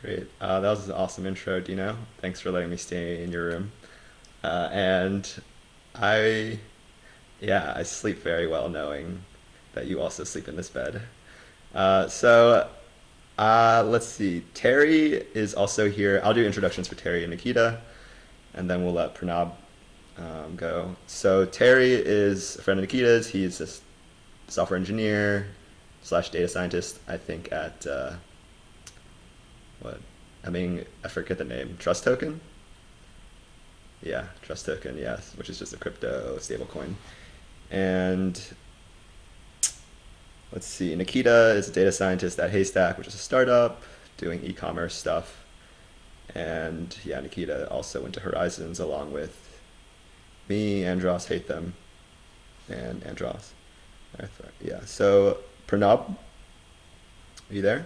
Great. That was an awesome intro, Dino. Thanks for letting me stay in your room. And I, yeah, I sleep very well knowing that you also sleep in this bed. Let's see. Terry is also here. I'll do introductions for Terry and Nikita, and then we'll let Pranab go. So Terry is a friend of Nikita's. He's a software engineer slash data scientist, I think, at what? I forget the name. Trust Token? Yeah, Trust Token, yes, which is just a crypto stablecoin. And let's see, Nikita is a data scientist at Haystack, which is a startup doing e-commerce stuff. And yeah, Nikita also went to Horizons along with me, Andros, Hatham, and Andros. Yeah, so Pranab, are you there?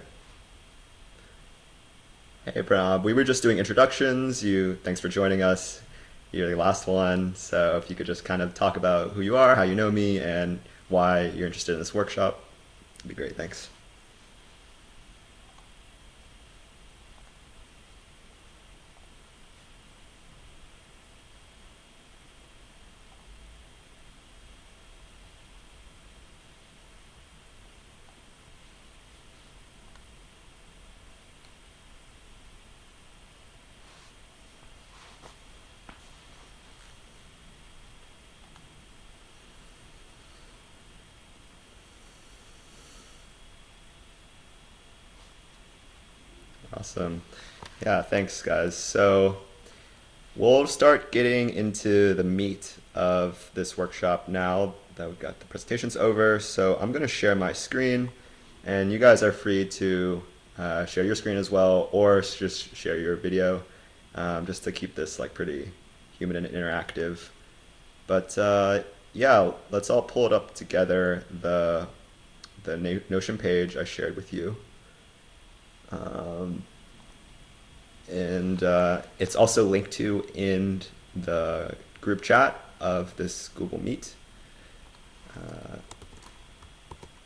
Hey Pranab, we were just doing introductions. Thanks for joining us. You're the last one, so if you could just kind of talk about who you are, how you know me, and why you're interested in this workshop, it'd be great. Thanks. Awesome. Yeah, thanks guys. So we'll start getting into the meat of this workshop now that we've got the presentations over. So I'm going to share my screen, and you guys are free to share your screen as well, or just share your video, just to keep this like pretty human and interactive. But yeah, let's all pull it up together, the Notion page I shared with you. Um, and it's also linked to in the group chat of this Google Meet.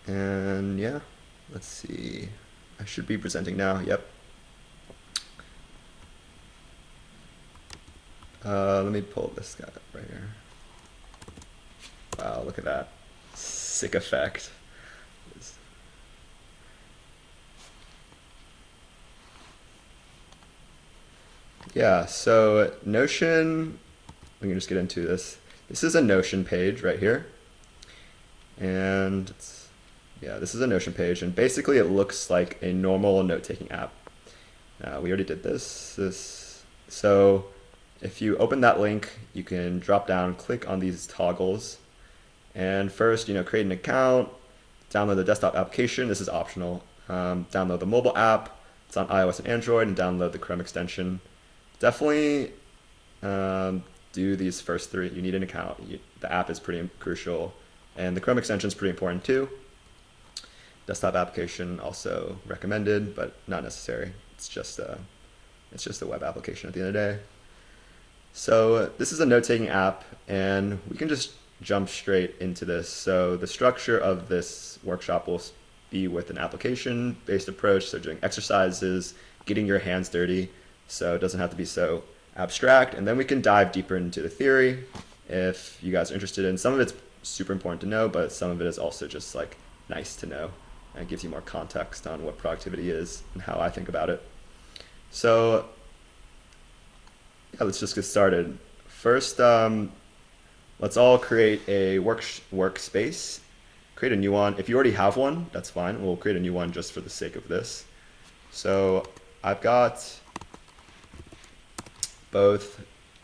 And yeah, let's see. I should be presenting now. Yep. Let me pull this guy up right here. Wow, look at that. Sick effect. Yeah, so Notion, we can just get into this. This is a Notion page right here. And yeah, this is a Notion page, and basically it looks like a normal note-taking app. We already did this. So if you open that link, you can drop down, click on these toggles, and first, create an account, download the desktop application. This is optional. Download the mobile app. It's on iOS and Android, and download the Chrome extension. Definitely do these first three. You need an account. The app is pretty crucial, and the Chrome extension is pretty important too. Desktop application also recommended, but not necessary. It's just a web application at the end of the day. So this is a note-taking app, and we can just jump straight into this. So the structure of this workshop will be with an application-based approach, so doing exercises, getting your hands dirty, so it doesn't have to be so abstract. And then we can dive deeper into the theory if you guys are interested in. Some of it's super important to know, but some of it is also just like nice to know, and it gives you more context on what productivity is and how I think about it. So yeah, let's just get started. First, let's all create a workspace. Create a new one. If you already have one, that's fine. We'll create a new one just for the sake of this. So I've got both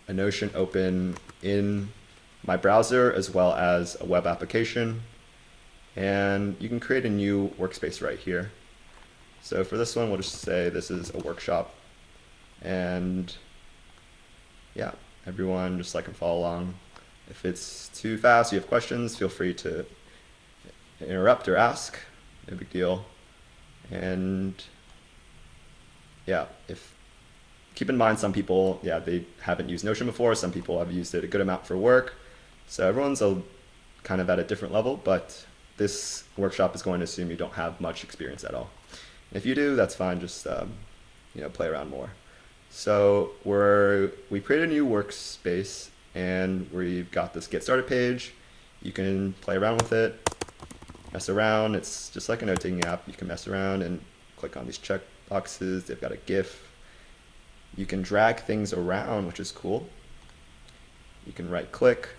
a Notion open in my browser as well as a web application. And you can create a new workspace right here. So for this one, we'll just say this is a workshop. And yeah, everyone just can follow along. If it's too fast, you have questions, feel free to interrupt or ask. No big deal. And yeah, keep in mind, some people, they haven't used Notion before. Some people have used it a good amount for work. So everyone's kind of at a different level, but this workshop is going to assume you don't have much experience at all. And if you do, that's fine. Just play around more. So we created a new workspace, and we've got this get started page. You can play around with it, mess around. It's just like a note-taking app. You can mess around and click on these check boxes. They've got a GIF. You can drag things around, which is cool. You can right-click,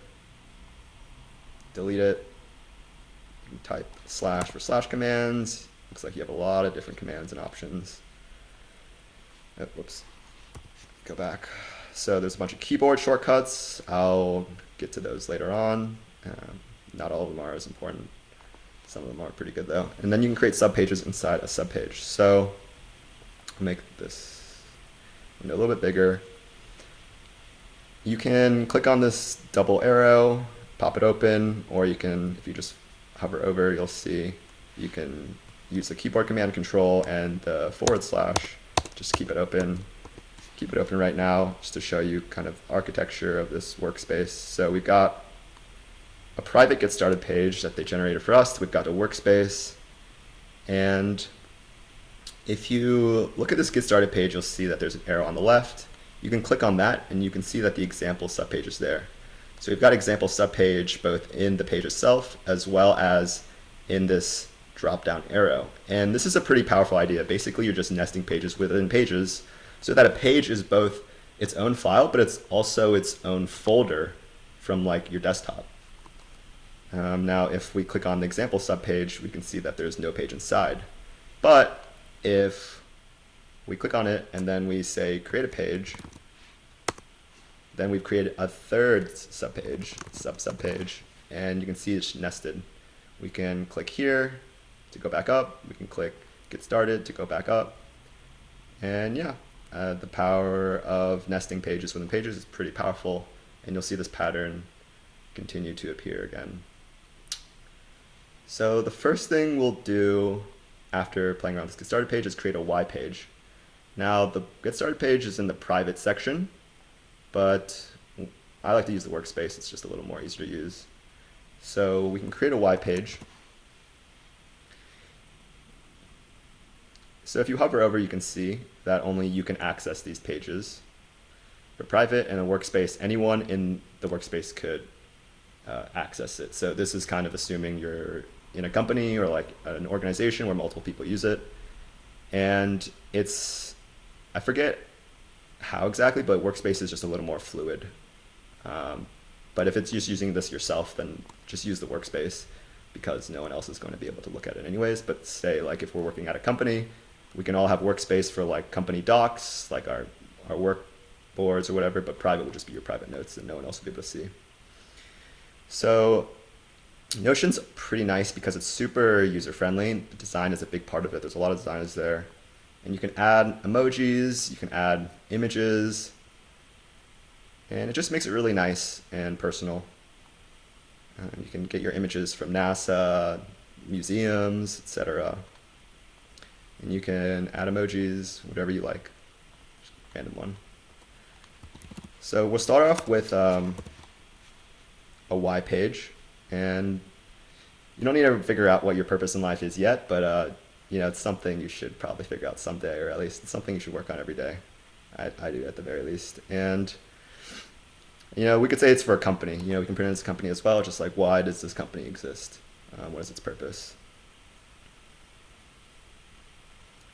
delete it. You can type / for slash commands. Looks like you have a lot of different commands and options. Oh, whoops. Go back. So there's a bunch of keyboard shortcuts. I'll get to those later on. Not all of them are as important. Some of them are pretty good though. And then you can create subpages inside a subpage. So I'll make this window a little bit bigger. You can click on this double arrow, pop it open, or you can, if you just hover over, you'll see you can use the keyboard command control and the / just keep it open. Keep it open right now just to show you kind of architecture of this workspace. So we've got a private get started page that they generated for us. We've got a workspace, and if you look at this get started page, you'll see that there's an arrow on the left. You can click on that and you can see that the example subpage is there. So we've got example subpage both in the page itself as well as in this drop down arrow. And this is a pretty powerful idea. Basically, you're just nesting pages within pages so that a page is both its own file, but it's also its own folder from like your desktop. Now, if we click on the example subpage, we can see that there's no page inside. But if we click on it and then we say create a page, then we've created a third subpage, subpage, and you can see it's nested. We can click here to go back up. We can click get started to go back up. And yeah, the power of nesting pages within pages is pretty powerful, and you'll see this pattern continue to appear again. So the first thing we'll do after playing around with this get started page is create a Y page. Now the get started page is in the private section, but I like to use the workspace. It's just a little more easier to use. So we can create a Y page. So if you hover over, you can see that only you can access these pages. For private and a workspace, anyone in the workspace could access it. So this is kind of assuming you're in a company or like an organization where multiple people use it. And it's, I forget how exactly, but workspace is just a little more fluid. But if it's just using this yourself, then just use the workspace because no one else is going to be able to look at it anyways. But say like if we're working at a company, we can all have workspace for like company docs, like our work boards or whatever, but private would just be your private notes and no one else would be able to see. So Notion's pretty nice because it's super user-friendly. The design is a big part of it. There's a lot of designers there. And you can add emojis, you can add images, and it just makes it really nice and personal. You can get your images from NASA, museums, etc. And you can add emojis, whatever you like, just random one. So we'll start off with a Y page, and you don't need to figure out what your purpose in life is yet, but it's something you should probably figure out someday, or at least it's something you should work on every day. I do at the very least. And we could say it's for a company. We can put in this company as well, just like why does this company exist? What is its purpose?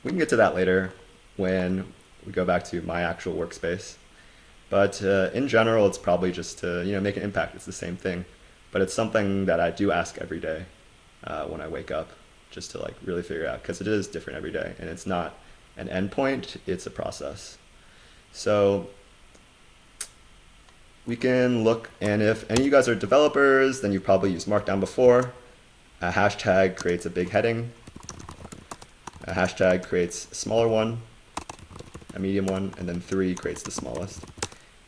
We can get to that later when we go back to my actual workspace. But in general, it's probably just to make an impact. It's the same thing, but it's something that I do ask every day when I wake up, just to like really figure out, because it is different every day, and it's not an endpoint, it's a process. So we can look, and if any of you guys are developers, then you've probably used Markdown before. A hashtag creates a big heading. A hashtag creates a smaller one, a medium one, and then 3 creates the smallest.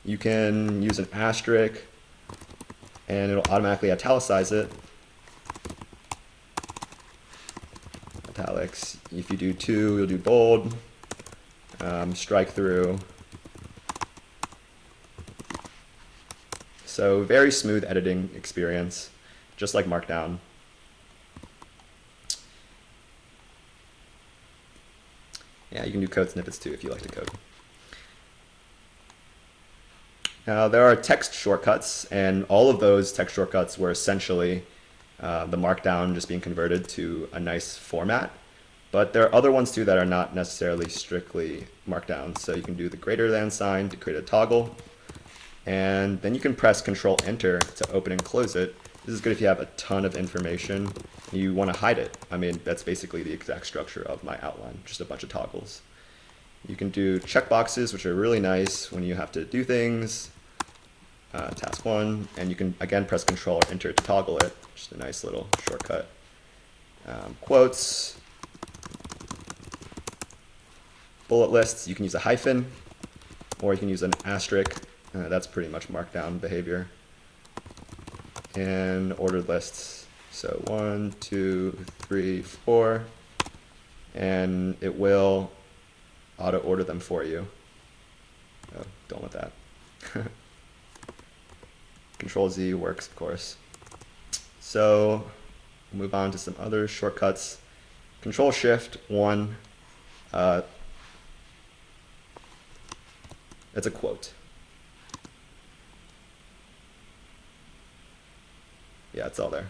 You can use an asterisk, and it'll automatically italicize it. Italics. If you do 2, you'll do bold. Strike through. So very smooth editing experience, just like Markdown. Yeah, you can do code snippets too if you like to code. Now there are text shortcuts, and all of those text shortcuts were essentially the markdown just being converted to a nice format. But there are other ones too that are not necessarily strictly markdown. So you can do the greater than sign to create a toggle, and then you can press Ctrl-Enter to open and close it. This is good if you have a ton of information and you want to hide it. I mean, that's basically the exact structure of my outline, just a bunch of toggles. You can do checkboxes, which are really nice when you have to do things. Task 1, and you can again press Control or Enter to toggle it. Just a nice little shortcut. Quotes, bullet lists, you can use a hyphen, or you can use an asterisk. That's pretty much markdown behavior. And ordered lists. So 1, 2, 3, 4, and it will auto order them for you. Oh, don't want that. Control-Z works, of course. So we'll move on to some other shortcuts. Control-Shift-1, it's a quote. Yeah, it's all there.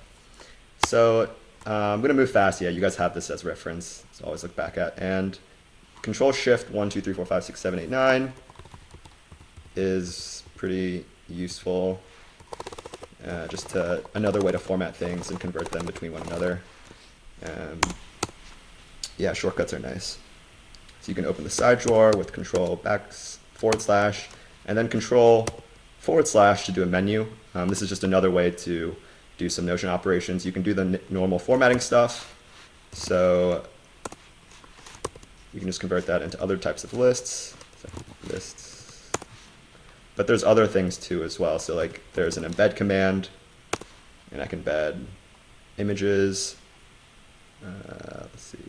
So I'm going to move fast. Yeah, you guys have this as reference, so always look back at. And Control-Shift 1, 2, 3, 4, 5, 6, 7, 8, 9 is pretty useful. Just another way to format things and convert them between one another. Yeah, shortcuts are nice. So you can open the side drawer with Control // and then Control / to do a menu. This is just another way to do some Notion operations. You can do the normal formatting stuff. So you can just convert that into other types of lists. But there's other things too as well. So like there's an embed command, and I can embed images. Let's see.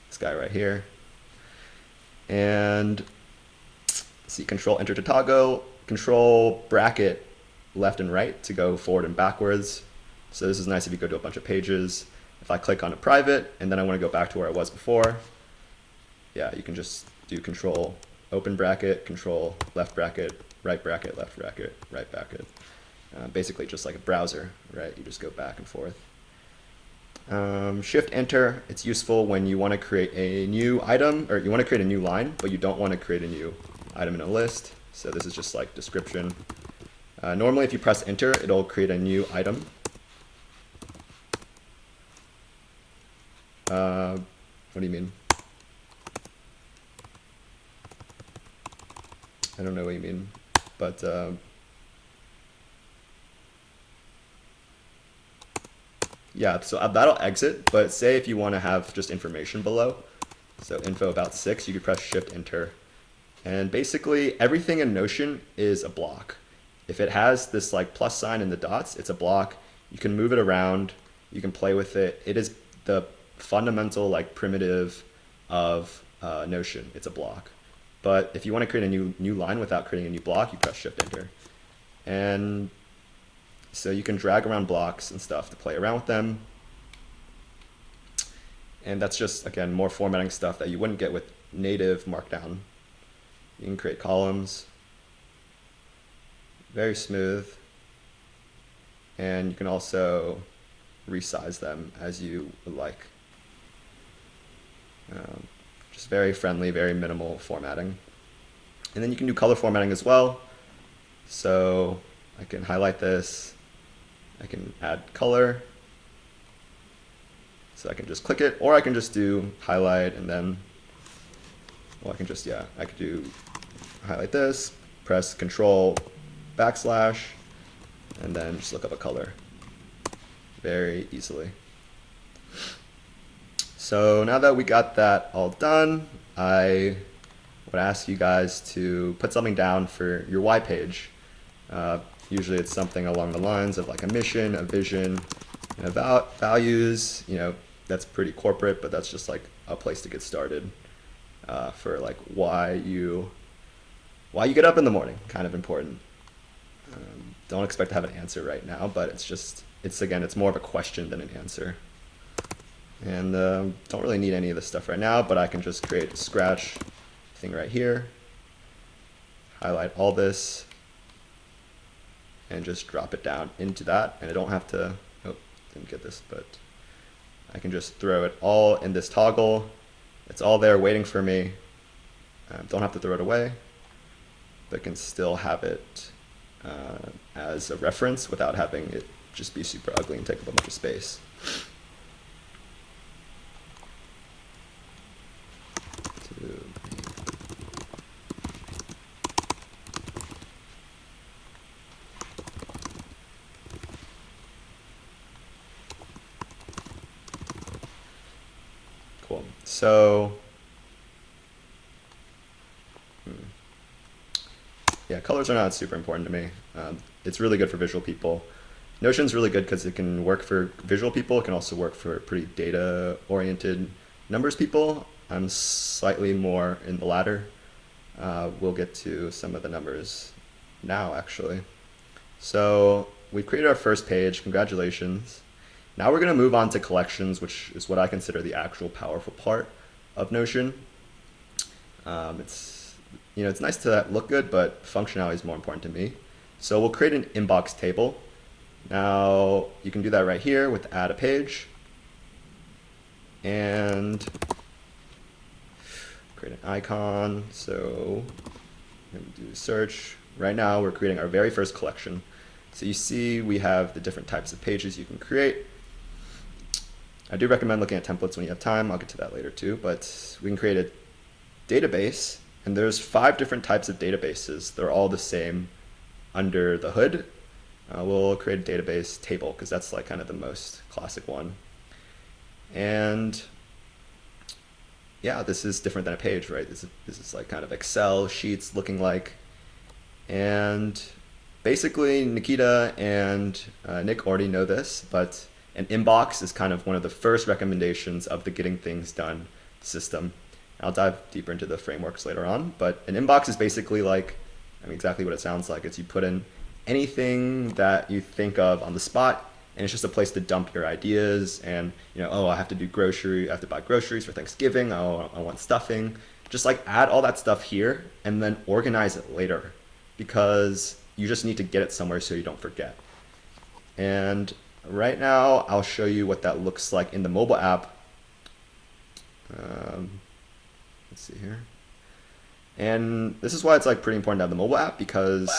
This guy right here. And see, Control-Enter to toggle, Control bracket left and right to go forward and backwards. So this is nice if you go to a bunch of pages. If I click on a private and then I want to go back to where I was before, yeah, you can just do Control open bracket, Control left bracket, right bracket, left bracket, right bracket. Basically just like a browser, right? You just go back and forth. Shift-Enter, it's useful when you want to create a new item, or you want to create a new line, but you don't want to create a new item in a list. So this is just like description. Normally if you press Enter, it'll create a new item. What do you mean? I don't know what you mean, but yeah, so that'll exit, but say if you want to have just information below, so info about 6, you could press Shift-Enter. And basically everything in Notion is a block. If it has this like plus sign and the dots, it's a block. You can move it around, you can play with it. It is the fundamental like primitive of Notion, it's a block. But if you want to create a new line without creating a new block, you press Shift-Enter. And so you can drag around blocks and stuff to play around with them. And that's just, again, more formatting stuff that you wouldn't get with native Markdown. You can create columns. Very smooth. And you can also resize them as you would like. Just very friendly, very minimal formatting. And then you can do color formatting as well. So I can highlight this. I can add color. So I can just click it, or I can just do highlight and then, well, I can just, yeah, I could do highlight this, press Control / and then just look up a color very easily. So now that we got that all done, I would ask you guys to put something down for your why page. Usually it's something along the lines of like a mission, a vision, and about values. You know, that's pretty corporate, but that's just like a place to get started for like why you get up in the morning, kind of important. Don't expect to have an answer right now, but it's again, it's more of a question than an answer. And don't really need any of this stuff right now, but I can just create a scratch thing right here, highlight all this, and just drop it down into that. And I don't have to, oh, didn't get this, but I can just throw it all in this toggle. It's all there waiting for me. Don't have to throw it away, but can still have it as a reference without having it just be super ugly and take up a bunch of space. Cool. So, yeah, colors are not super important to me. It's really good for visual people. Notion's really good because it can work for visual people. It can also work for pretty data-oriented numbers people. I'm slightly more in the latter. We'll get to some of the numbers now, actually. So we've created our first page. Congratulations. Now we're going to move on to collections, which is what I consider the actual powerful part of Notion. It's nice to look good, but functionality is more important to me. So we'll create an inbox table. Now you can do that right here with add a page, and create an icon. So I'm going to do search. Right now we're creating our very first collection. So you see we have the different types of pages you can create. I do recommend looking at templates when you have time. I'll get to that later too, but we can create a database, and there's 5 different types of databases. They're all the same under the hood. We'll create a database table because that's like kind of the most classic one. And yeah, this is different than a page, right? This is like kind of Excel sheets looking like. And basically Nikita and Nick already know this, but an inbox is kind of one of the first recommendations of the getting things done system. I'll dive deeper into the frameworks later on, but an inbox is basically like, exactly what it sounds like. It's you put in anything that you think of on the spot, and it's just a place to dump your ideas. And oh, I have to buy groceries for Thanksgiving. Oh, I want stuffing. Just like add all that stuff here and then organize it later, because you just need to get it somewhere so you don't forget. And right now I'll show you what that looks like in the mobile app. Let's see here. And this is why it's like pretty important to have the mobile app, because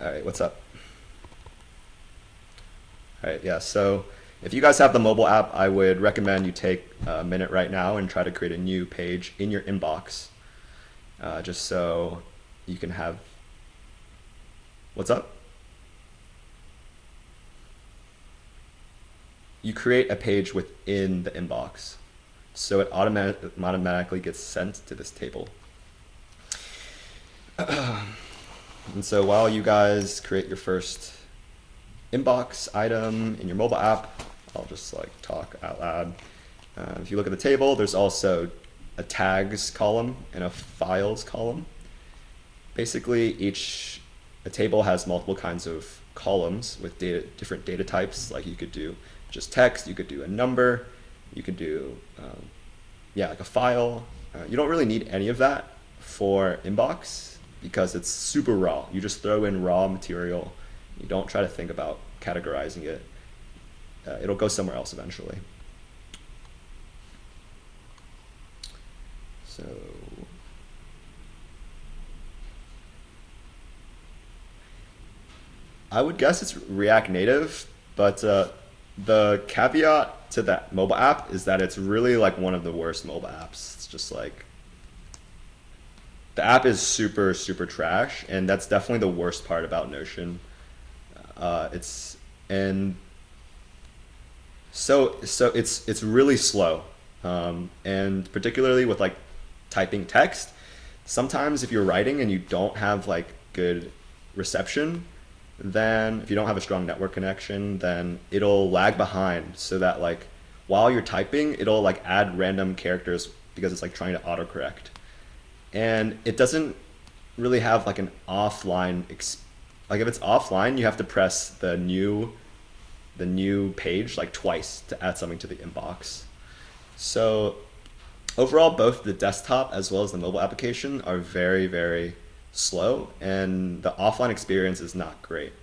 All right, what's up? All right, yeah, so if you guys have the mobile app, I would recommend you take a minute right now and try to create a new page in your inbox, just so you can have, what's up? You create a page within the inbox, so it automatically gets sent to this table. And so while you guys create your first inbox item in your mobile app, I'll just like talk out loud. If you look at the table, there's also a tags column and a files column. Basically, a table has multiple kinds of columns with different data types. Like you could do just text, you could do a number, you could do like a file. You don't really need any of that for inbox because it's super raw. You just throw in raw material. You don't try to think about categorizing it. It'll go somewhere else eventually. So I would guess it's React Native, but the caveat to that mobile app is that it's really like one of the worst mobile apps. It's just like, the app is super, super trash, and that's definitely the worst part about Notion. It's really slow, and particularly with like typing text. Sometimes if you're writing and you don't have like good reception, then if you don't have a strong network connection, then it'll lag behind, so that like while you're typing, it'll like add random characters because it's like trying to autocorrect. And it doesn't really have like an offline, like if it's offline, you have to press the new page like twice to add something to the inbox. So overall, both the desktop as well as the mobile application are very, very slow, and the offline experience is not great,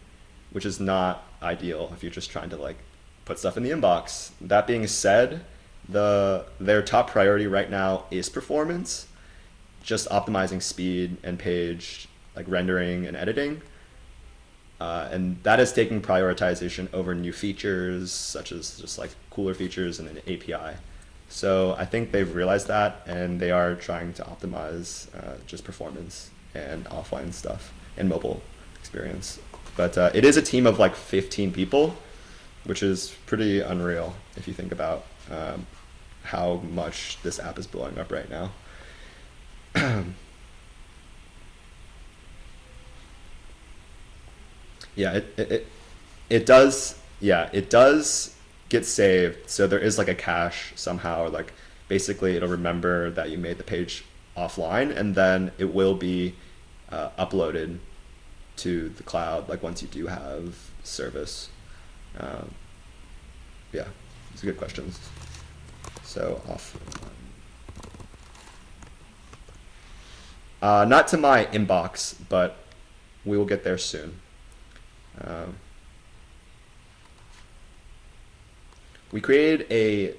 which is not ideal if you're just trying to like put stuff in the inbox. That being said, their top priority right now is performance, just optimizing speed and page like rendering and editing, and that is taking prioritization over new features such as just like cooler features and an API. So I think they've realized that, and they are trying to optimize just performance and offline stuff and mobile experience. But it is a team of like 15 people, which is pretty unreal if you think about how much this app is blowing up right now. Yeah, it does. Yeah, it does get saved. So there is like a cache somehow, or like basically it'll remember that you made the page offline, and then it will be uploaded to the cloud like once you do have service. Yeah, these are good questions. So not to my inbox, but we will get there soon. We created a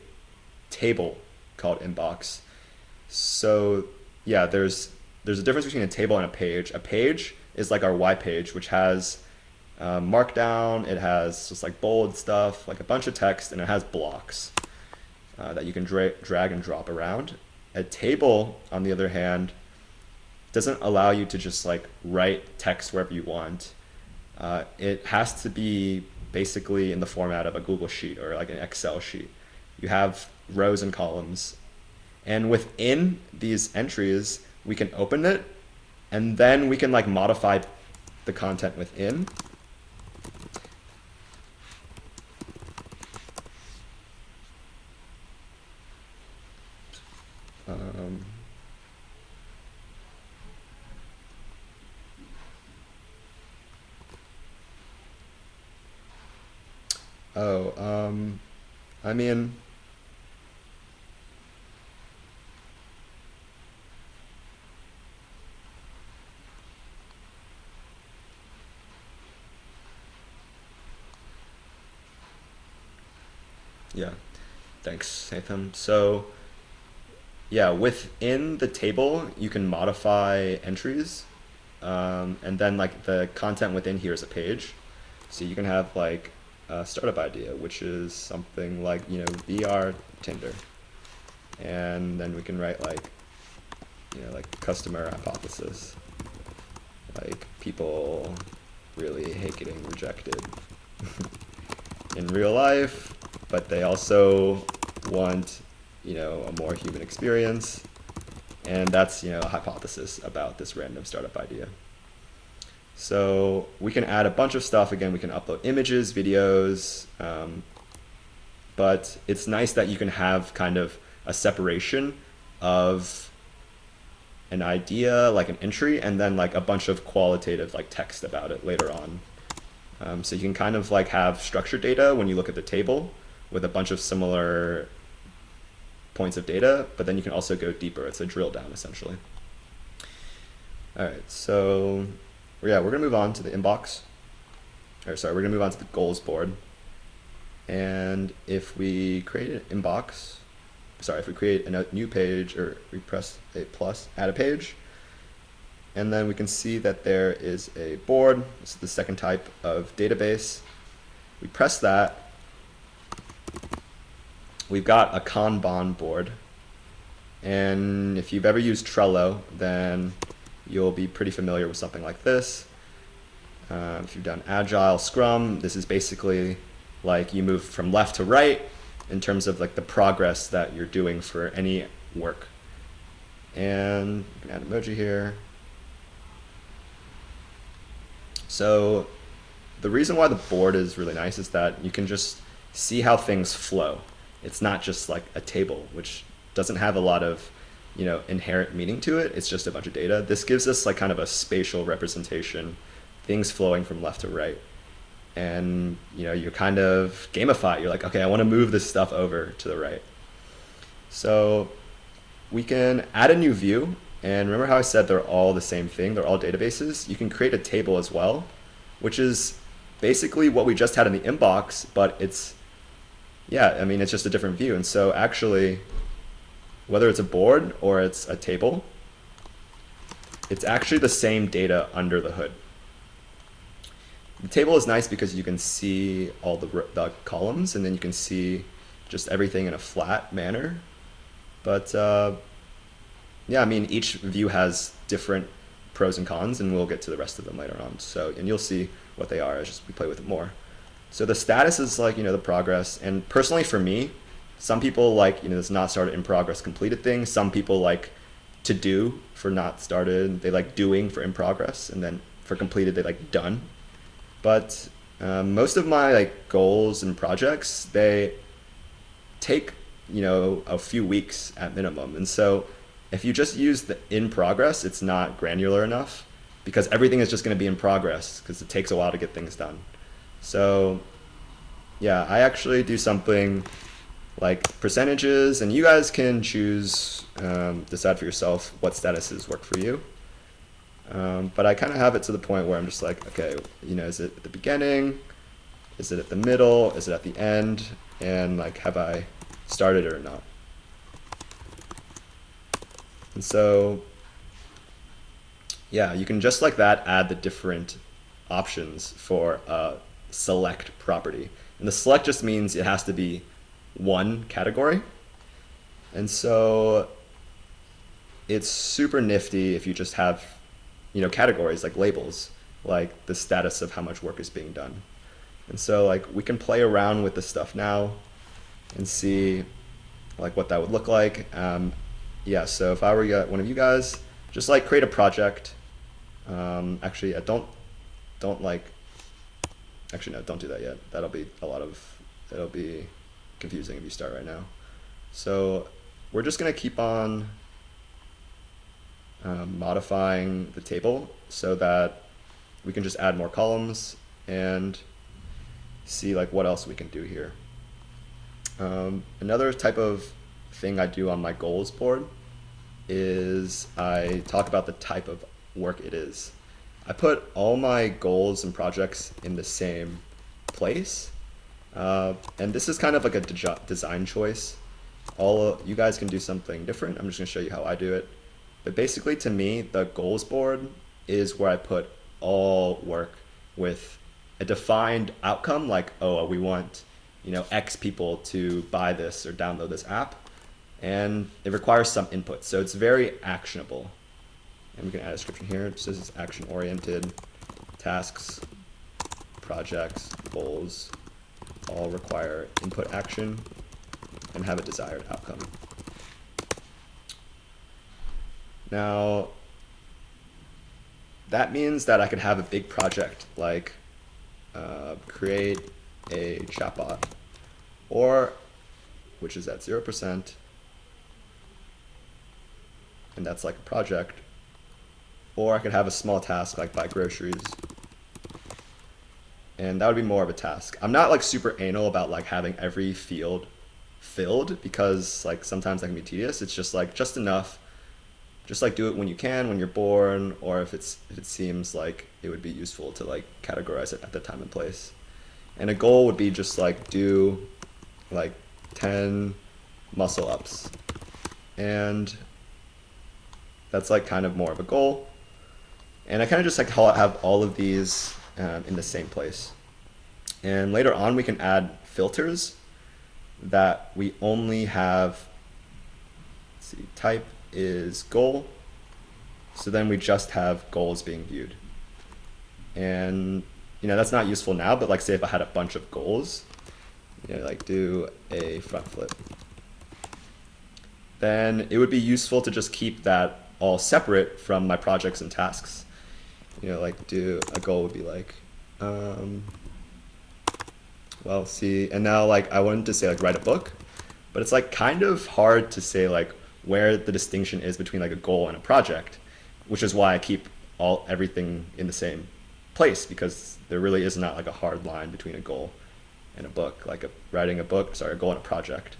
table called inbox. So yeah, there's a difference between a table and a page. A page is like our Y page, which has markdown, it has just like bold stuff, like a bunch of text, and it has blocks that you can drag and drop around. A table, on the other hand, doesn't allow you to just like write text wherever you want. It has to be basically in the format of a Google Sheet or like an Excel sheet. You have rows and columns, and within these entries, we can open it, and then we can like modify the content within. I mean, yeah, thanks, Nathan. So yeah, within the table, you can modify entries. and then like the content within here is a page. So you can have like a startup idea, which is something like, you know, VR Tinder. And then we can write like, you know, like customer hypothesis. Like people really hate getting rejected in real life, but they also want, you know, a more human experience. And that's, you know, a hypothesis about this random startup idea. So we can add a bunch of stuff. Again, we can upload images, videos, but it's nice that you can have kind of a separation of an idea, like an entry, and then like a bunch of qualitative like text about it later on. So you can kind of like have structured data when you look at the table with a bunch of similar points of data, but then you can also go deeper. It's a drill down essentially. All right, so yeah, we're gonna move on to the inbox. Or sorry, we're gonna move on to the goals board. And if we create an inbox, sorry, if we create a new page, or we press a plus, add a page, and then we can see that there is a board. This is the second type of database. We press that. We've got a Kanban board. And if you've ever used Trello, then you'll be pretty familiar with something like this. If you've done Agile, Scrum, this is basically like you move from left to right in terms of like the progress that you're doing for any work. And you can add an emoji here. So the reason why the board is really nice is that you can just see how things flow. It's not just like a table, which doesn't have a lot of, you know, inherent meaning to it. It's just a bunch of data. This gives us like kind of a spatial representation, things flowing from left to right. And, you know, you kind of gamify it. You're like, okay, I want to move this stuff over to the right. So we can add a new view. And remember how I said they're all the same thing? They're all databases. You can create a table as well, which is basically what we just had in the inbox, but it's, yeah, I mean, it's just a different view. And so actually, whether it's a board or it's a table, it's actually the same data under the hood. The table is nice because you can see all the columns, and then you can see just everything in a flat manner. But yeah, I mean, each view has different pros and cons, and we'll get to the rest of them later on. So, and you'll see what they are as we play with it more. So the status is like, you know, the progress. And personally for me, some people like, you know, this not started in progress completed thing. Some people like to do for not started. They like doing for in progress. And then for completed, they like done. But most of my like goals and projects, they take, you know, a few weeks at minimum. And so if you just use the in progress, it's not granular enough because everything is just going to be in progress because it takes a while to get things done. So yeah, I actually do something like percentages, and you guys can choose, decide for yourself what statuses work for you. But I kind of have it to the point where I'm just like, okay, you know, is it at the beginning? Is it at the middle? Is it at the end? And like, have I started it or not? And so, yeah, you can just like that add the different options for a select property. And the select just means it has to be one category. And so it's super nifty if you just have, you know, categories like labels, like the status of how much work is being done. And so like we can play around with this stuff now and see like what that would look like. Yeah, so if I were one of you guys, just like create a project. Actually, don't like, actually no, don't do that yet. That'll be it'll be confusing if you start right now. So we're just gonna keep on modifying the table so that we can just add more columns and see like what else we can do here. Another type of thing I do on my goals board is I talk about the type of work it is. I put all my goals and projects in the same place. And this is kind of like a design choice. You guys can do something different. I'm just gonna show you how I do it. But basically to me, the goals board is where I put all work with a defined outcome, like, oh, we want, you know, X people to buy this or download this app, and it requires some input. So it's very actionable. And we can add a description here. It says it's action-oriented, tasks, projects, goals, all require input action and have a desired outcome. Now, that means that I could have a big project like create a chatbot, or which is at 0%, and that's like a project. Or I could have a small task like buy groceries, and that would be more of a task. I'm not like super anal about like having every field filled, because like sometimes that can be tedious. It's just like just enough. Just like do it when you can, when you're bored, or if it seems like it would be useful to like categorize it at the time and place. And a goal would be just like do like 10 muscle ups, and that's like kind of more of a goal. And I kind of just like have all of these in the same place. And later on we can add filters that we only have, let's see, type is goal. So then we just have goals being viewed. And you know, that's not useful now, but like say if I had a bunch of goals, you know, like do a front flip, then it would be useful to just keep that all separate from my projects and tasks. You know, like do a goal would be like, well, see, and now like I wanted to say like write a book, but it's like kind of hard to say like where the distinction is between like a goal and a project, which is why I keep everything in the same place, because there really is not like a hard line between a goal and a book, like writing a book, sorry, a goal and a project.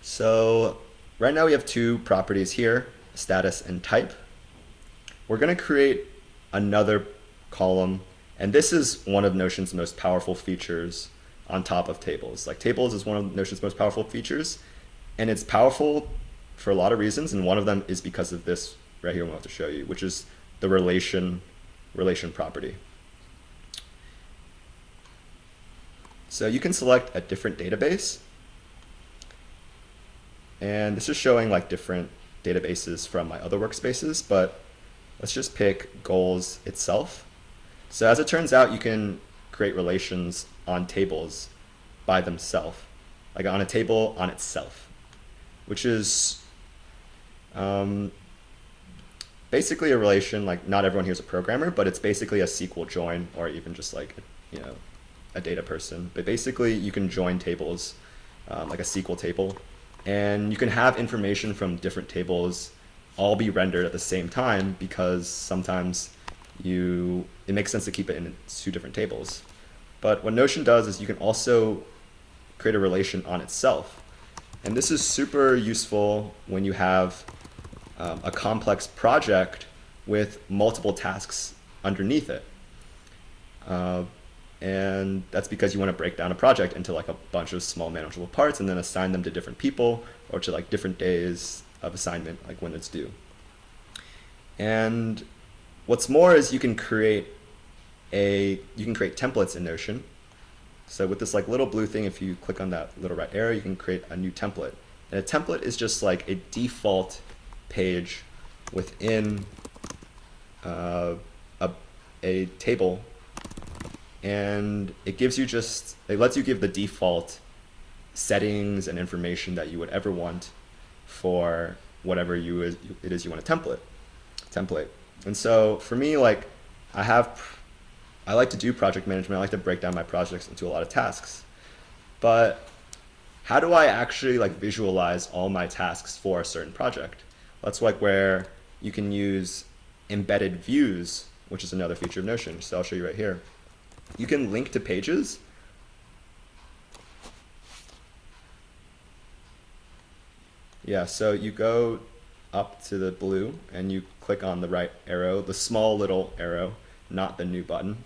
So right now we have two properties here, status and type. We're going to create another column, and this is one of Notion's most powerful features on top of tables. Like tables is one of Notion's most powerful features, and it's powerful for a lot of reasons, and one of them is because of this right here I'm about to show you, which is the relation property. So you can select a different database, and this is showing like different databases from my other workspaces, but let's just pick goals itself. So as it turns out, you can create relations on tables by themselves, like on a table on itself, which is basically a relation. Like not everyone here is a programmer, but it's basically a SQL join, or even just like, you know, a data person. But basically you can join tables like a SQL table, and you can have information from different tables all be rendered at the same time, because sometimes it makes sense to keep it in two different tables. But what Notion does is you can also create a relation on itself. And this is super useful when you have a complex project with multiple tasks underneath it. And that's because you want to break down a project into like a bunch of small manageable parts and then assign them to different people, or to like different days of assignment, like when it's due. And what's more is you can create templates in Notion. So with this like little blue thing, if you click on that little right arrow, you can create a new template. And a template is just like a default page within a table, and it lets you give the default settings and information that you would ever want for whatever it is you want to template. And so for me, like I like to do project management. I like to break down my projects into a lot of tasks. But how do I actually like visualize all my tasks for a certain project? That's like where you can use embedded views, which is another feature of Notion. So I'll show you right here. You can link to pages. Yeah, so you go up to the blue and you click on the right arrow, the small little arrow, not the new button.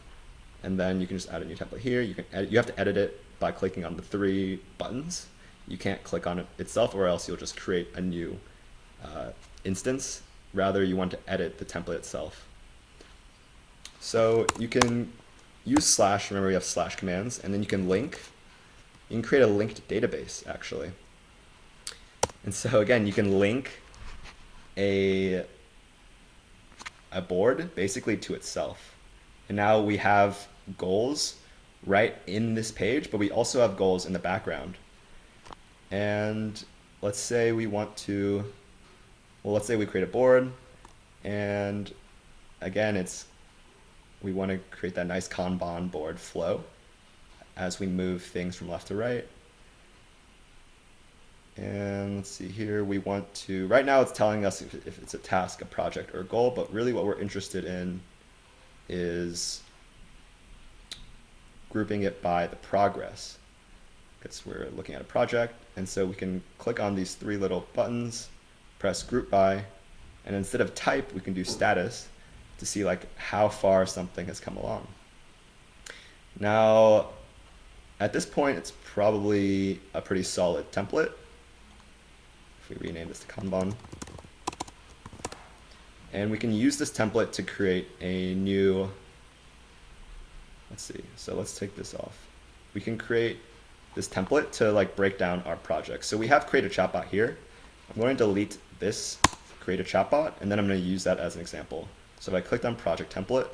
And then you can just add a new template here. You have to edit it by clicking on the 3 buttons. You can't click on it itself, or else you'll just create a new instance rather you want to edit the template itself. So you can use slash, remember we have slash commands, and then you can link. You can create a linked database, actually. And so again, you can link a board basically to itself. And now we have goals right in this page, but we also have goals in the background. And let's say we want to, well, let's say we create a board, and again, we want to create that nice Kanban board flow as we move things from left to right. And let's see here, we want to, right now it's telling us if it's a task, a project, or a goal, but really what we're interested in is grouping it by the progress, because we're looking at a project. And so we can click on these three little buttons, press group by, and instead of type, we can do status to see like how far something has come along. Now, at this point, it's probably a pretty solid template. If we rename this to Kanban. And we can use this template to create a new, let's see, so let's take this off. We can create this template to like break down our project. So we have create a chatbot here. I'm going to delete this create a chatbot, and then I'm going to use that as an example. So if I clicked on project template,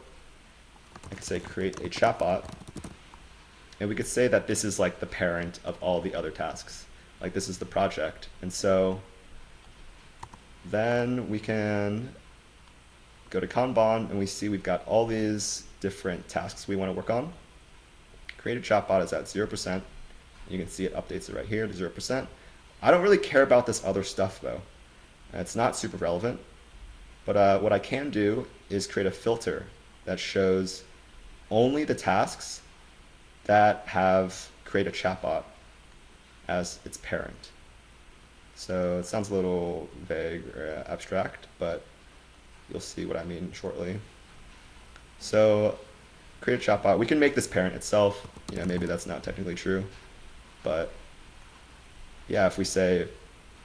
I could say create a chatbot, and we could say that this is like the parent of all the other tasks. Like this is the project. And so then we can go to Kanban, and we see we've got all these different tasks we want to work on. Create a chatbot is at 0%. You can see it updates it right here to 0%. I don't really care about this other stuff though. It's not super relevant. But what I can do is create a filter that shows only the tasks that have create a chatbot as its parent. So it sounds a little vague or abstract, but you'll see what I mean shortly. So create a chatbot. We can make this parent itself. You know, maybe that's not technically true, but yeah, if we say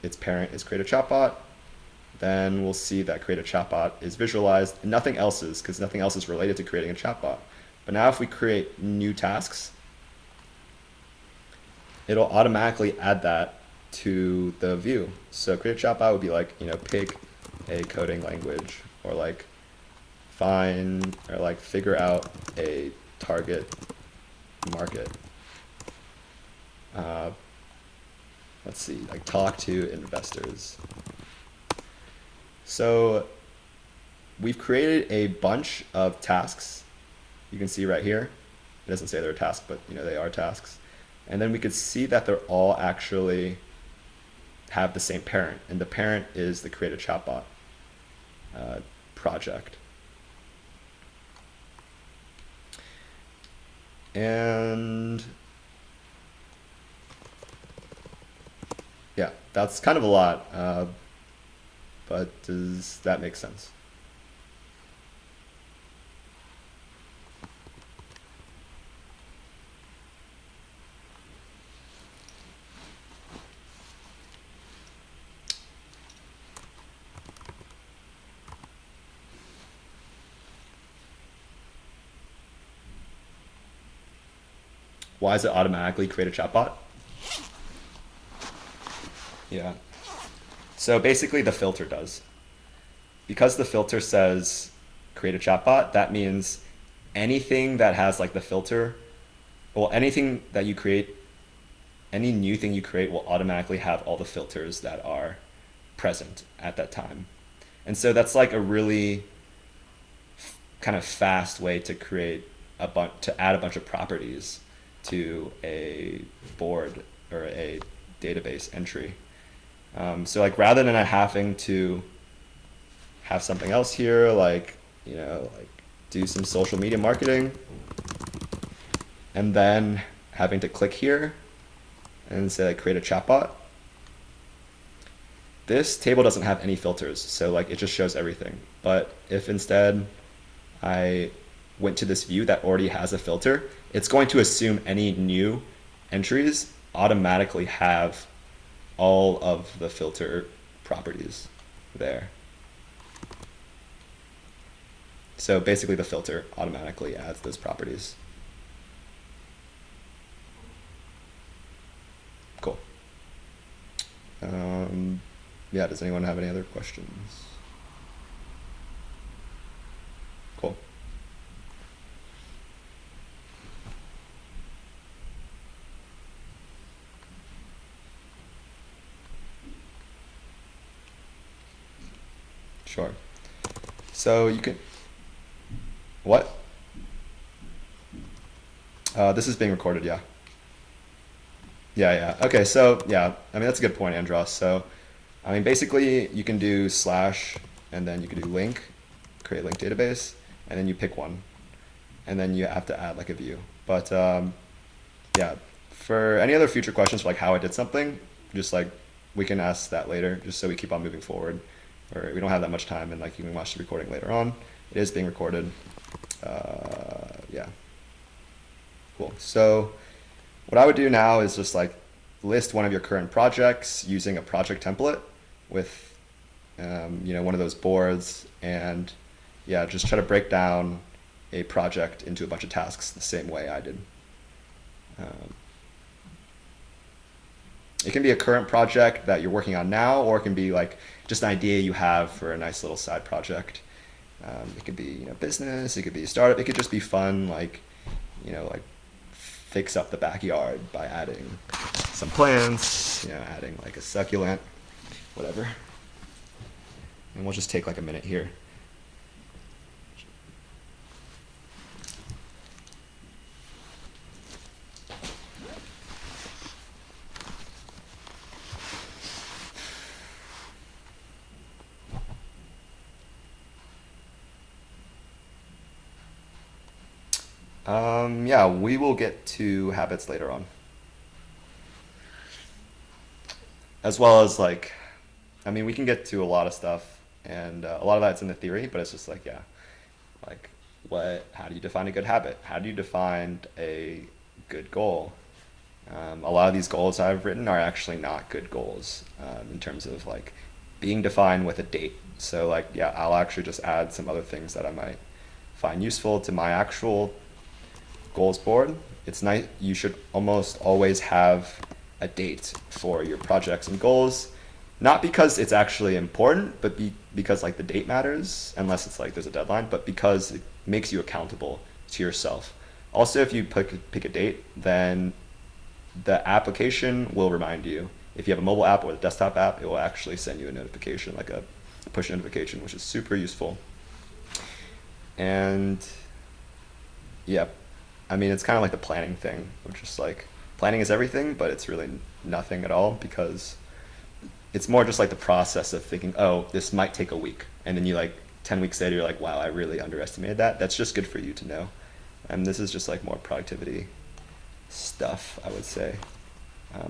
its parent is create a chatbot, then we'll see that create a chatbot is visualized, and nothing else is, because nothing else is related to creating a chatbot. But now if we create new tasks, it'll automatically add that to the view. So create a chatbot would be like, you know, pick a coding language, or like find, or like figure out a target market. Let's see, like talk to investors. So we've created a bunch of tasks. You can see right here, it doesn't say they're a task, but you know they are tasks. And then we could see that they're all actually have the same parent, and the parent is the create a chatbot project. And yeah, that's kind of a lot, but does that make sense? Why does it automatically create a chatbot? Yeah. So basically the filter does. Because the filter says create a chatbot, that means anything that has like the filter, well, anything that you create, any new thing you create will automatically have all the filters that are present at that time. And so that's like a really kind of fast way to create to add a bunch of properties to a board or a database entry. So like rather than having to have something else here, like, you know, like do some social media marketing and then having to click here and say like create a chatbot, this table doesn't have any filters. So like it just shows everything. But if instead I went to this view that already has a filter, it's going to assume any new entries automatically have all of the filter properties there. So basically the filter automatically adds those properties. Cool. Yeah, does anyone have any other questions? Cool. Sure. So you can, what? This is being recorded, yeah. Yeah. Okay, so yeah, I mean, that's a good point, Andros. So, I mean, basically you can do slash, and then you can do link, create link database, and then you pick one. And then you have to add like a view. But yeah, for any other future questions for like how I did something, just like we can ask that later, just so we keep on moving forward. Or we don't have that much time, and like you can watch the recording later on. It is being recorded. Yeah. Cool. So what I would do now is just like list one of your current projects using a project template with one of those boards, and yeah, just try to break down a project into a bunch of tasks the same way I did. It can be a current project that you're working on now, or it can be like just an idea you have for a nice little side project. It could be business, it could be a startup, it could just be fun, like like fix up the backyard by adding some plants, adding like a succulent, whatever. And we'll just take like a minute here. Yeah, we will get to habits later on. As well as like, I mean, we can get to a lot of stuff, and a lot of that's in the theory, but it's just like, yeah, like how do you define a good habit? How do you define a good goal? A lot of these goals I've written are actually not good goals in terms of like being defined with a date. So like, yeah, I'll actually just add some other things that I might find useful to my actual goals board. It's nice. You should almost always have a date for your projects and goals, not because it's actually important, but because like the date matters, unless it's like there's a deadline, but because it makes you accountable to yourself. Also, if you pick a date, then the application will remind you. If you have a mobile app or a desktop app, it will actually send you a notification, like a push notification, which is super useful. And yeah, I mean, it's kind of like the planning thing, which is like planning is everything, but it's really nothing at all, because it's more just like the process of thinking, oh, this might take a week. And then you like 10 weeks later, you're like, wow, I really underestimated that. That's just good for you to know. And this is just like more productivity stuff, I would say.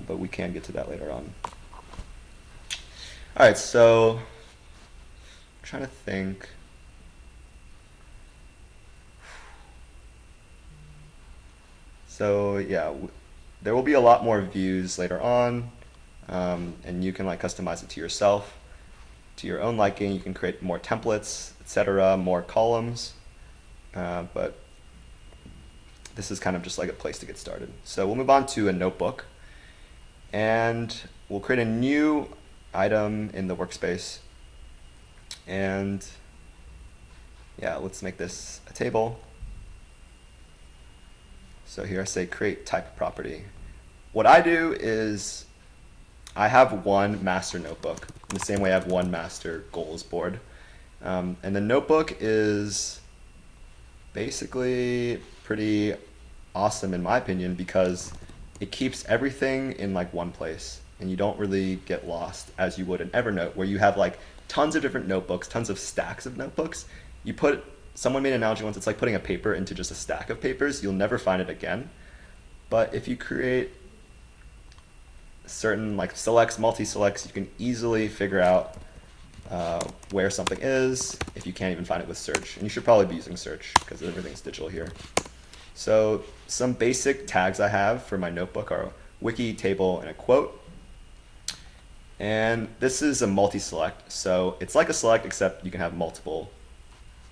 But we can get to that later on. All right, so I'm trying to think. So yeah, there will be a lot more views later on, and you can like customize it to yourself, to your own liking. You can create more templates, etc., more columns, but this is kind of just like a place to get started. So we'll move on to a notebook, and we'll create a new item in the workspace. And yeah, let's make this a table. So here I say create type property. What I do is I have one master notebook, in the same way I have one master goals board. And the notebook is basically pretty awesome in my opinion, because it keeps everything in like one place, and you don't really get lost as you would in Evernote, where you have like tons of different notebooks, tons of stacks of notebooks. Someone made an analogy once, it's like putting a paper into just a stack of papers. You'll never find it again. But if you create certain like selects, multi-selects, you can easily figure out where something is if you can't even find it with search. And you should probably be using search because everything's digital here. So some basic tags I have for my notebook are wiki, table, and a quote. And this is a multi-select. So it's like a select, except you can have multiple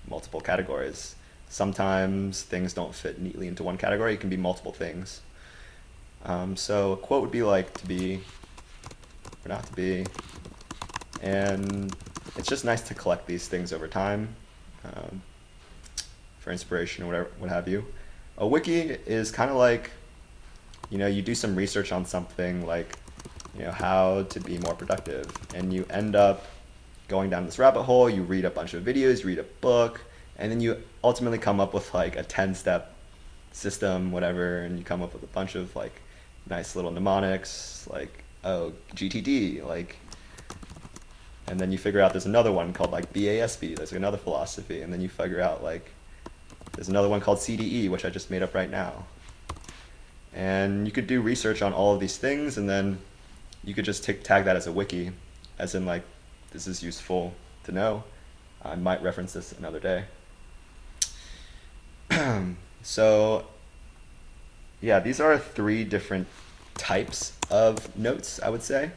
multiple categories. Sometimes things don't fit neatly into one category. It can be multiple things. So a quote would be like to be or not to be. And it's just nice to collect these things over time for inspiration or whatever, what have you. A wiki is kind of like, you do some research on something like, how to be more productive, and you end up going down this rabbit hole. You read a bunch of videos, you read a book, and then you ultimately come up with like a 10-step system, whatever, and you come up with a bunch of like nice little mnemonics, like, oh, GTD, like, and then you figure out there's another one called like BASB, there's another philosophy, and then you figure out like there's another one called CDE, which I just made up right now. And you could do research on all of these things, and then you could just tag that as a wiki, as in like, this is useful to know. I might reference this another day. So yeah, these are 3 different types of notes, I would say.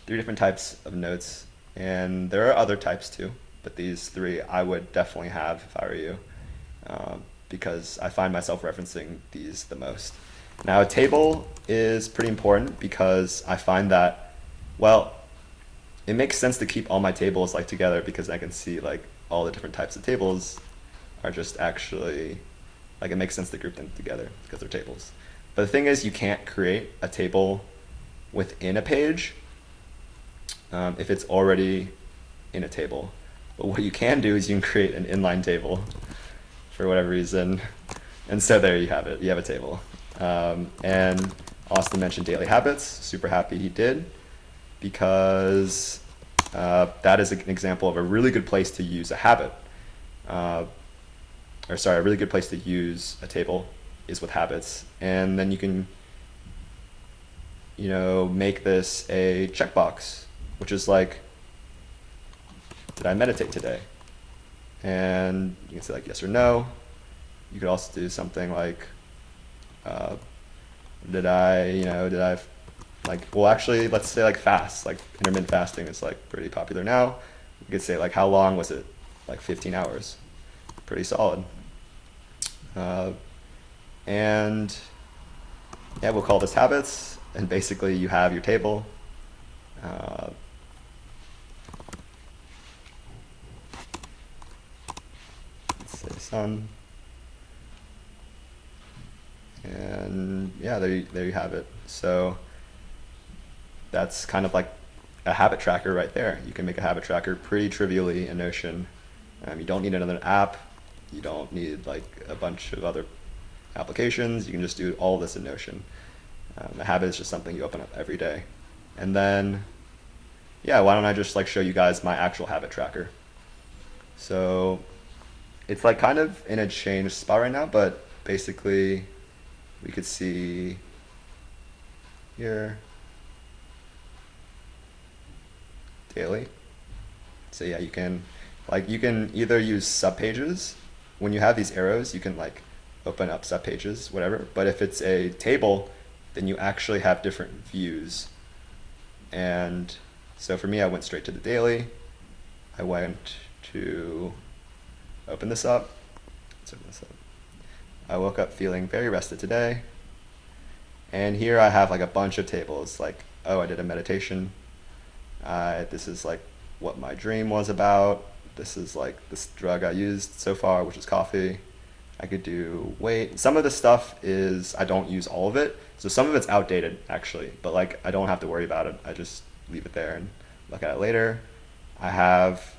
3 different types of notes. And there are other types too, but these 3 I would definitely have if I were you, because I find myself referencing these the most. Now, a table is pretty important because I find that, well, it makes sense to keep all my tables like together, because I can see like all the different types of tables are just actually, like, it makes sense to group them together because they're tables. But the thing is, you can't create a table within a page if it's already in a table. But what you can do is you can create an inline table for whatever reason. And so there you have it. You have a table. And Austin mentioned daily habits. Super happy he did, because that is an example of a really good place to use a habit. A really good place to use a table is with habits. And then you can, make this a checkbox, which is like, did I meditate today? And you can say like yes or no. You could also do something like, did I well, actually, let's say like fast, like intermittent fasting is like pretty popular now. You could say like, how long was it? Like 15 hours. Pretty solid. And yeah, we'll call this habits, and basically you have your table. Let's say sun. And yeah, there you have it. So that's kind of like a habit tracker right there. You can make a habit tracker pretty trivially in Notion. You don't need another app. You don't need like a bunch of other applications. You can just do all this in Notion. A habit is just something you open up every day. And then, yeah, why don't I just like show you guys my actual habit tracker. So it's like kind of in a changed spot right now, but basically we could see here, daily. So yeah, you can either use subpages. When you have these arrows, you can like open up subpages, whatever. But if it's a table, then you actually have different views. And so for me, I went straight to the daily. I went to open this up. Let's open this up. I woke up feeling very rested today. And here I have like a bunch of tables, like, oh, I did a meditation. This is like what my dream was about. This is like this drug I used so far, which is coffee. I could do weight. Some of the stuff is, I don't use all of it. So some of it's outdated actually, but like I don't have to worry about it. I just leave it there and look at it later. I have,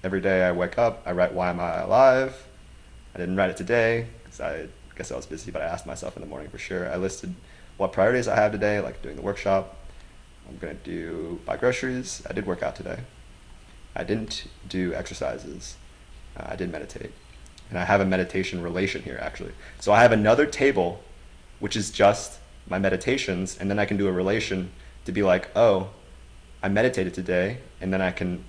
every day I wake up, I write, why am I alive? I didn't write it today because I guess I was busy, but I asked myself in the morning for sure. I listed what priorities I have today, like doing the workshop. I'm gonna buy groceries. I did work out today. I didn't do exercises. I did meditate. And I have a meditation relation here actually. So I have another table, which is just my meditations, and then I can do a relation to be like, oh, I meditated today, and then I can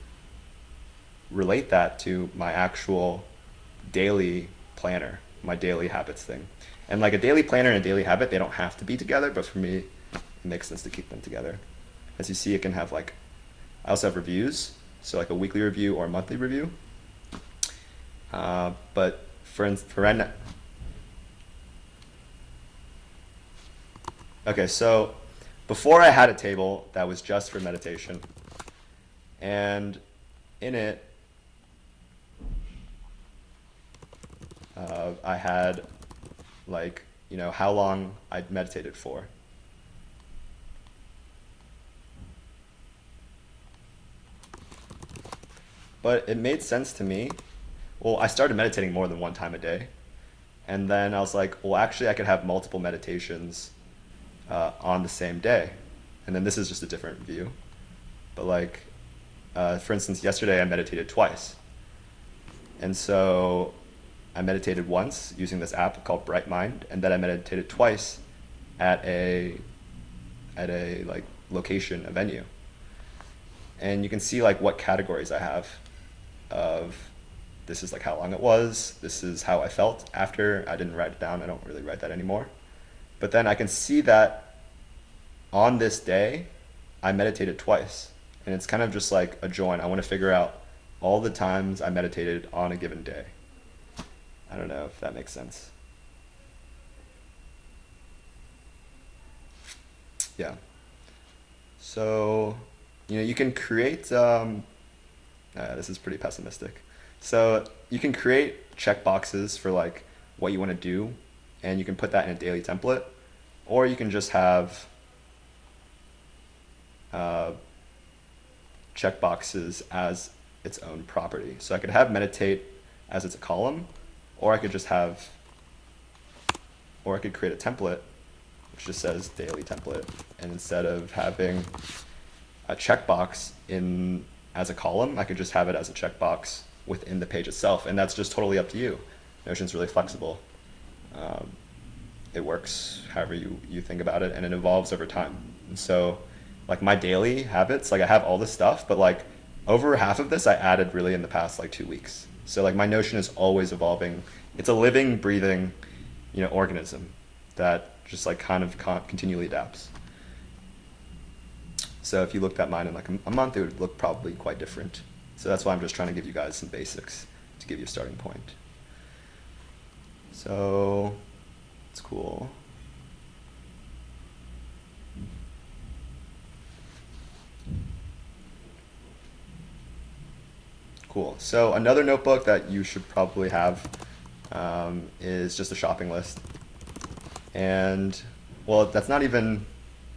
relate that to my actual daily planner, my daily habits thing. And like a daily planner and a daily habit, they don't have to be together, but for me, it makes sense to keep them together. As you see, it can have like, I also have reviews, so like a weekly review or a monthly review. But for right now, okay, so before I had a table that was just for meditation, and in it, I had like, how long I'd meditated for. But it made sense to me. Well, I started meditating more than one time a day. And then I was like, well, actually, I could have multiple meditations on the same day. And then this is just a different view. But like, for instance, yesterday I meditated twice. And so I meditated once using this app called Bright Mind, and then I meditated twice at a like location, a venue. And you can see like what categories I have of this is like how long it was, this is how I felt after. I didn't write it down, I don't really write that anymore. But then I can see that on this day, I meditated twice. And it's kind of just like a join. I want to figure out all the times I meditated on a given day. I don't know if that makes sense. Yeah. So, you can create, this is pretty pessimistic. So you can create checkboxes for like what you want to do, and you can put that in a daily template, or you can just have checkboxes as its own property. So I could have meditate as its a column, or I could just have, or I could create a template which just says daily template, and instead of having a checkbox in as a column, I could just have it as a checkbox within the page itself, and that's just totally up to you. Notion's really flexible. It works however you think about it, and it evolves over time. And so like my daily habits, like I have all this stuff, but like over half of this I added really in the past like 2 weeks. So like my Notion is always evolving. It's a living, breathing, organism that just like kind of continually adapts. So if you looked at mine in like a month, it would look probably quite different. So that's why I'm just trying to give you guys some basics to give you a starting point. So it's cool. Cool. So another notebook that you should probably have is just a shopping list. And well, that's not even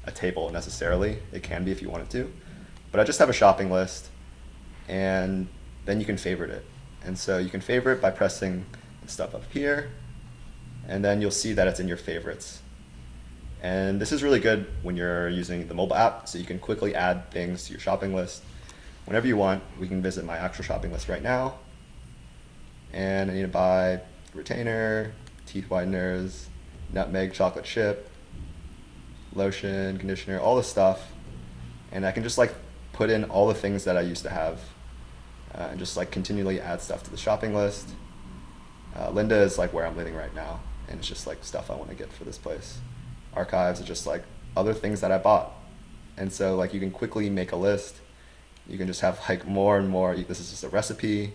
a table necessarily. It can be if you wanted to. But I just have a shopping list, and then you can favorite it. And so you can favorite by pressing the stuff up here, and then you'll see that it's in your favorites. And this is really good when you're using the mobile app, so you can quickly add things to your shopping list whenever you want. We can visit my actual shopping list right now. And I need to buy retainer, teeth whiteners, nutmeg chocolate chip, lotion, conditioner, all this stuff. And I can just like put in all the things that I used to have and just like continually add stuff to the shopping list. Linda is like where I'm living right now, and it's just like stuff I want to get for this place. Archives are just like other things that I bought. And so like you can quickly make a list. You can just have like more and more. This is just a recipe.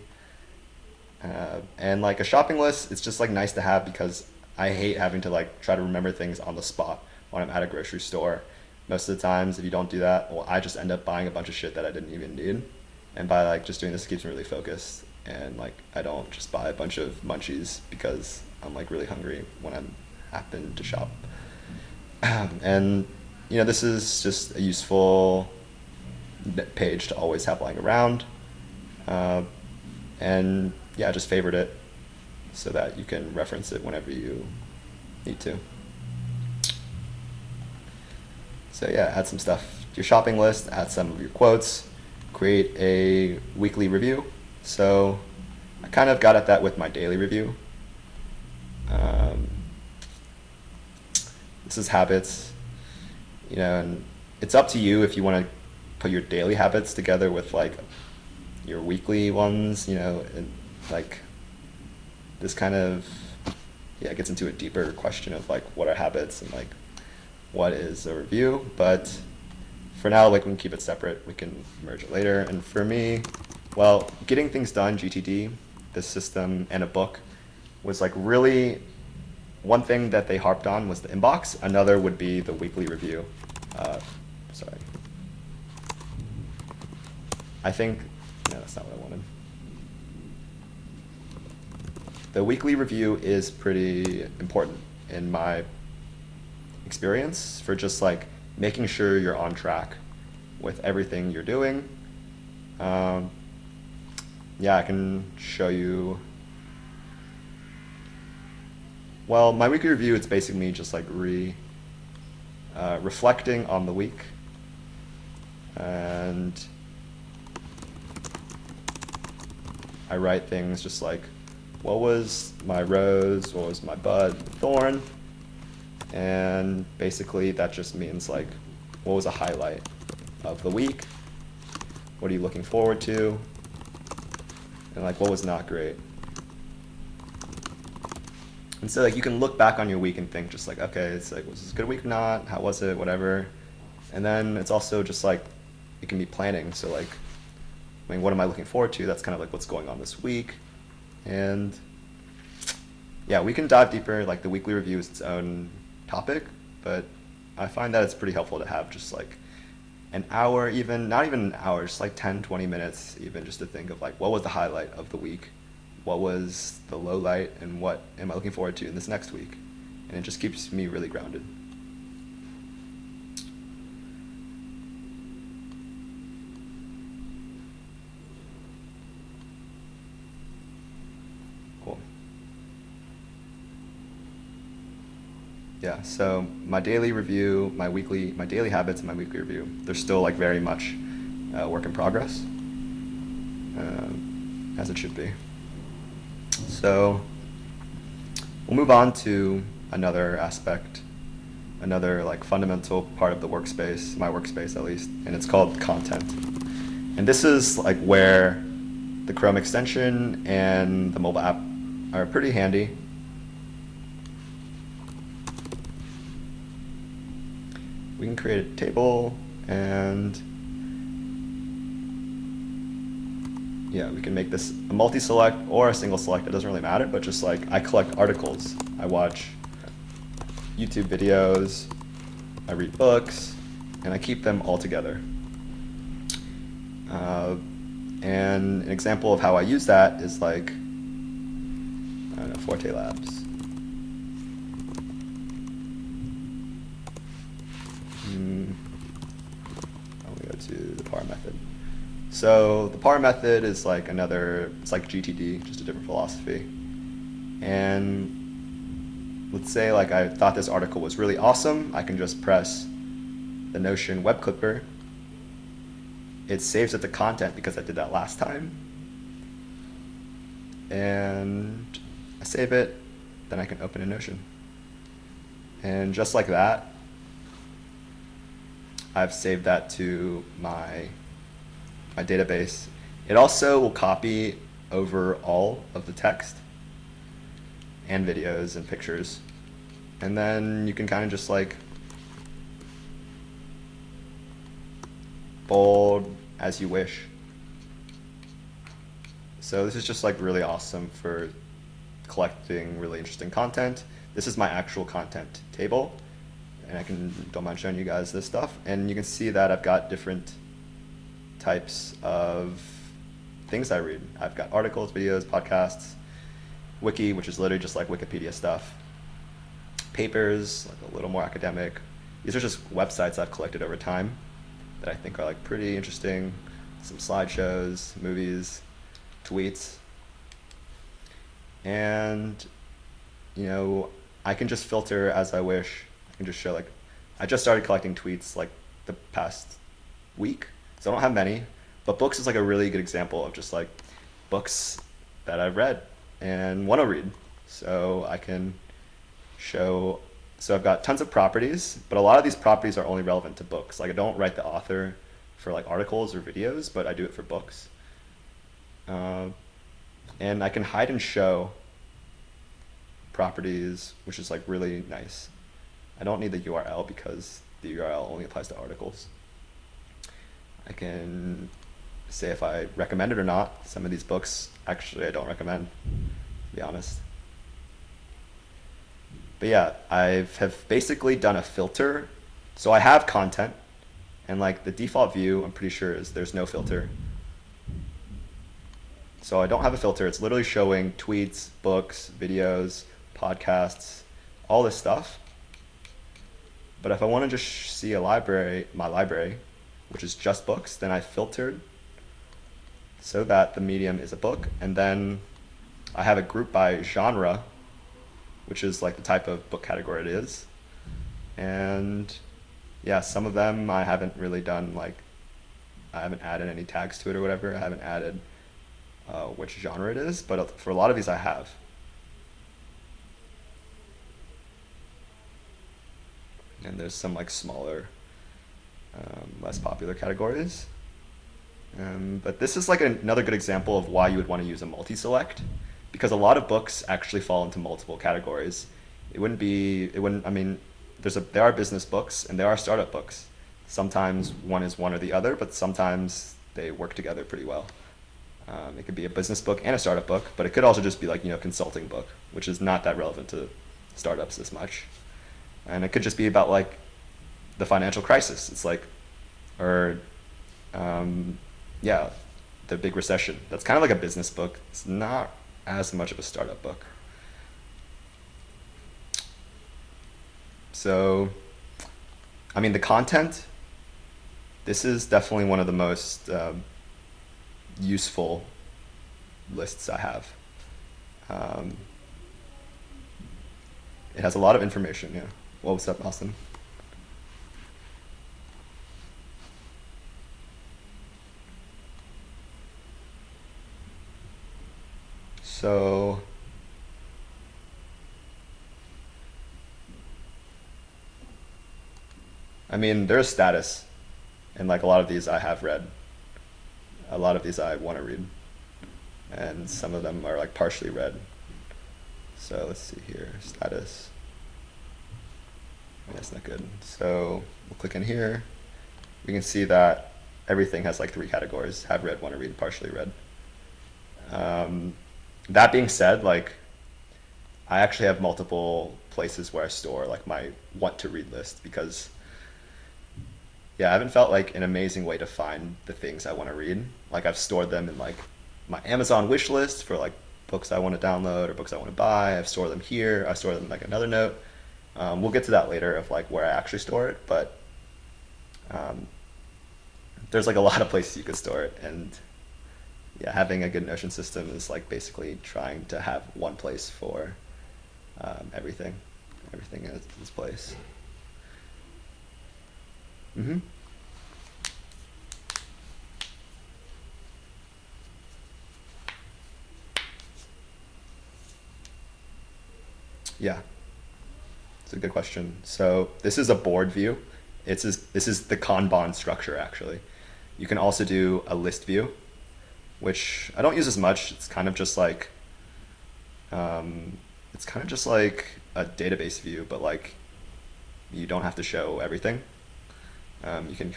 And like a shopping list, it's just like nice to have because I hate having to like try to remember things on the spot when I'm at a grocery store. Most of the times, if you don't do that, well, I just end up buying a bunch of shit that I didn't even need. And by like just doing this, it keeps me really focused. And like I don't just buy a bunch of munchies because I'm like really hungry when I happen to shop. And this is just a useful page to always have lying around. And yeah, just favorite it so that you can reference it whenever you need to. So yeah, add some stuff to your shopping list, add some of your quotes, create a weekly review. So I kind of got at that with my daily review. This is habits, and it's up to you if you want to put your daily habits together with like your weekly ones, and like this kind of gets into a deeper question of like what are habits and like what is a review. But for now, like we can keep it separate, we can merge it later. And for me, well, getting things done, GTD, this system and a book was like really, one thing that they harped on was the inbox. Another would be the weekly review. Sorry. I think, no, that's not what I wanted. The weekly review is pretty important in my experience for just like making sure you're on track with everything you're doing. Yeah, I can show you. Well, my weekly review, it's basically me just like reflecting on the week. And I write things just like, what was my rose, what was my bud, thorn? And basically that just means like, what was a highlight of the week? What are you looking forward to? And like, what was not great? And so like, you can look back on your week and think just like, okay, it's like, was this a good week or not? How was it? Whatever. And then it's also just like, it can be planning. So like, I mean, what am I looking forward to? That's kind of like what's going on this week. And yeah, we can dive deeper. Like the weekly review is its own topic, but I find that it's pretty helpful to have just like an hour, even not even an hour, just like 10, 20 minutes, even just to think of like, what was the highlight of the week? What was the low light, and what am I looking forward to in this next week? And it just keeps me really grounded. Cool. Yeah, so my daily review, my daily habits and my weekly review, they're still like very much work in progress, as it should be. So we'll move on to another aspect, another like fundamental part of the workspace, my workspace at least, and it's called content. And this is like where the Chrome extension and the mobile app are pretty handy. We can create a table, and yeah, we can make this a multi-select or a single select. It doesn't really matter, but just like I collect articles, I watch YouTube videos, I read books, and I keep them all together. And an example of how I use that is like, I don't know, Forte Labs. I'll go to the power method. So the power method is like another, it's like GTD, just a different philosophy. And let's say like I thought this article was really awesome. I can just press the Notion web clipper. It saves it to content because I did that last time. And I save it, then I can open a Notion. And just like that, I've saved that to my database. It also will copy over all of the text and videos and pictures. And then you can kind of just like bold as you wish. So this is just like really awesome for collecting really interesting content. This is my actual content table, and I don't mind showing you guys this stuff. And you can see that I've got different types of things I read. I've got articles, videos, podcasts, wiki, which is literally just like Wikipedia stuff, papers, like a little more academic. These are just websites I've collected over time that I think are like pretty interesting, some slideshows, movies, tweets. And you know, I can just filter as I wish. I can just show like, I just started collecting tweets like the past week, so I don't have many, but books is like a really good example of just like books that I've read and want to read. So I can show, so I've got tons of properties, but a lot of these properties are only relevant to books. Like I don't write the author for like articles or videos, but I do it for books. And I can hide and show properties, which is like really nice. I don't need the URL because the URL only applies to articles. I can say if I recommend it or not. Some of these books, actually, I don't recommend, to be honest. But yeah, I have basically done a filter. So I have content, and like the default view, I'm pretty sure is there's no filter. So I don't have a filter. It's literally showing tweets, books, videos, podcasts, all this stuff. But if I want to just see a library, my library, which is just books, then I filtered so that the medium is a book. And then I have a group by genre, which is like the type of book category it is. And yeah, some of them I haven't really done, like, I haven't added any tags to it or whatever. I haven't added which genre it is, but for a lot of these I have. And there's some like smaller, less popular categories. But this is like another good example of why you would want to use a multi-select, because a lot of books actually fall into multiple categories. I mean, there are business books and there are startup books. Sometimes one is one or the other, but sometimes they work together pretty well. It could be a business book and a startup book, but it could also just be like, consulting book, which is not that relevant to startups as much. And it could just be about like the financial crisis. It's like, or yeah, the big recession. That's kind of like a business book. It's not as much of a startup book. So, I mean, the content, this is definitely one of the most useful lists I have. It has a lot of information, yeah. Well, what's up, Austin? So, I mean, there's status, and like a lot of these I have read. A lot of these I want to read, and some of them are like partially read. So let's see here, status. That's not good. So we'll click in here. We can see that everything has like 3 categories: have read, want to read, partially read. That being said, like I actually have multiple places where I store like my want to read list, because yeah, I haven't felt like an amazing way to find the things I want to read. Like I've stored them in like my Amazon wish list for like books I want to download or books I want to buy. I've stored them here. I store them in like another note. We'll get to that later of like where I actually store it, but there's like a lot of places you could store it. And yeah, having a good Notion system is like basically trying to have one place for everything in its place. Mm-hmm. Yeah, it's a good question. So this is a board view. This is the Kanban structure, actually. You can also do a list view, which I don't use as much. It's kind of just like a database view, but like you don't have to show everything. You can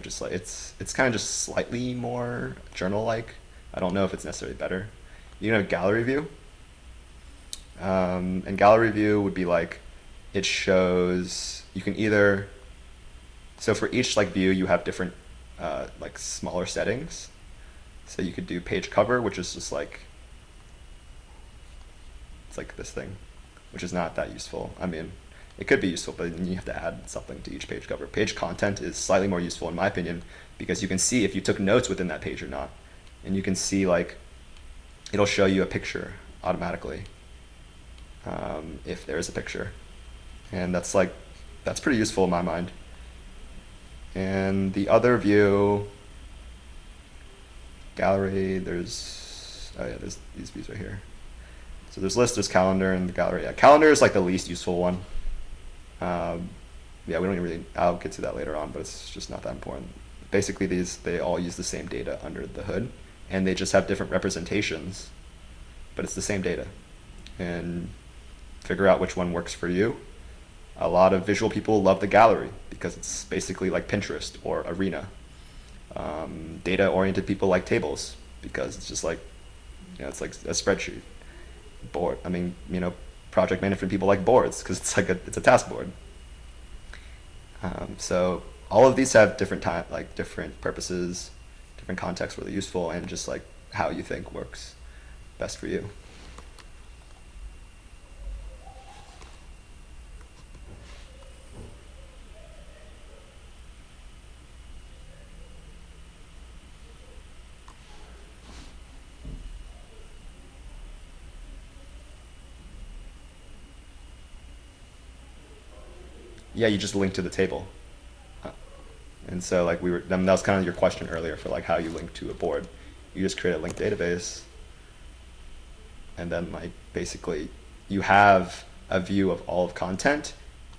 just like it's kind of just slightly more journal-like. I don't know if it's necessarily better. You can have gallery view, and gallery view would be like it shows you can either. So for each like view, you have different like smaller settings. So you could do page cover, which is just like it's like this thing, which is not that useful. I mean, it could be useful, but you have to add something to each page cover. Page content is slightly more useful in my opinion, because you can see if you took notes within that page or not. And you can see like, it'll show you a picture automatically if there is a picture. And that's pretty useful in my mind. And the other view, gallery, there's these views right here. So there's list, there's calendar, and the gallery. Yeah, calendar is like the least useful one. Yeah, we don't really, I'll get to that later on, but it's just not that important. Basically they all use the same data under the hood, and they just have different representations, but it's the same data. And figure out which one works for you. A lot of visual people love the gallery because it's basically like Pinterest or Arena. Data-oriented people like tables because it's just like, it's like a spreadsheet. Project management people like boards because it's a task board. So all of these have different different purposes, different contexts where they're useful, and just like how you think works best for you. Yeah, you just link to the table. And so like that was kind of your question earlier for like how you link to a board. You just create a linked database, and then like basically you have a view of all of content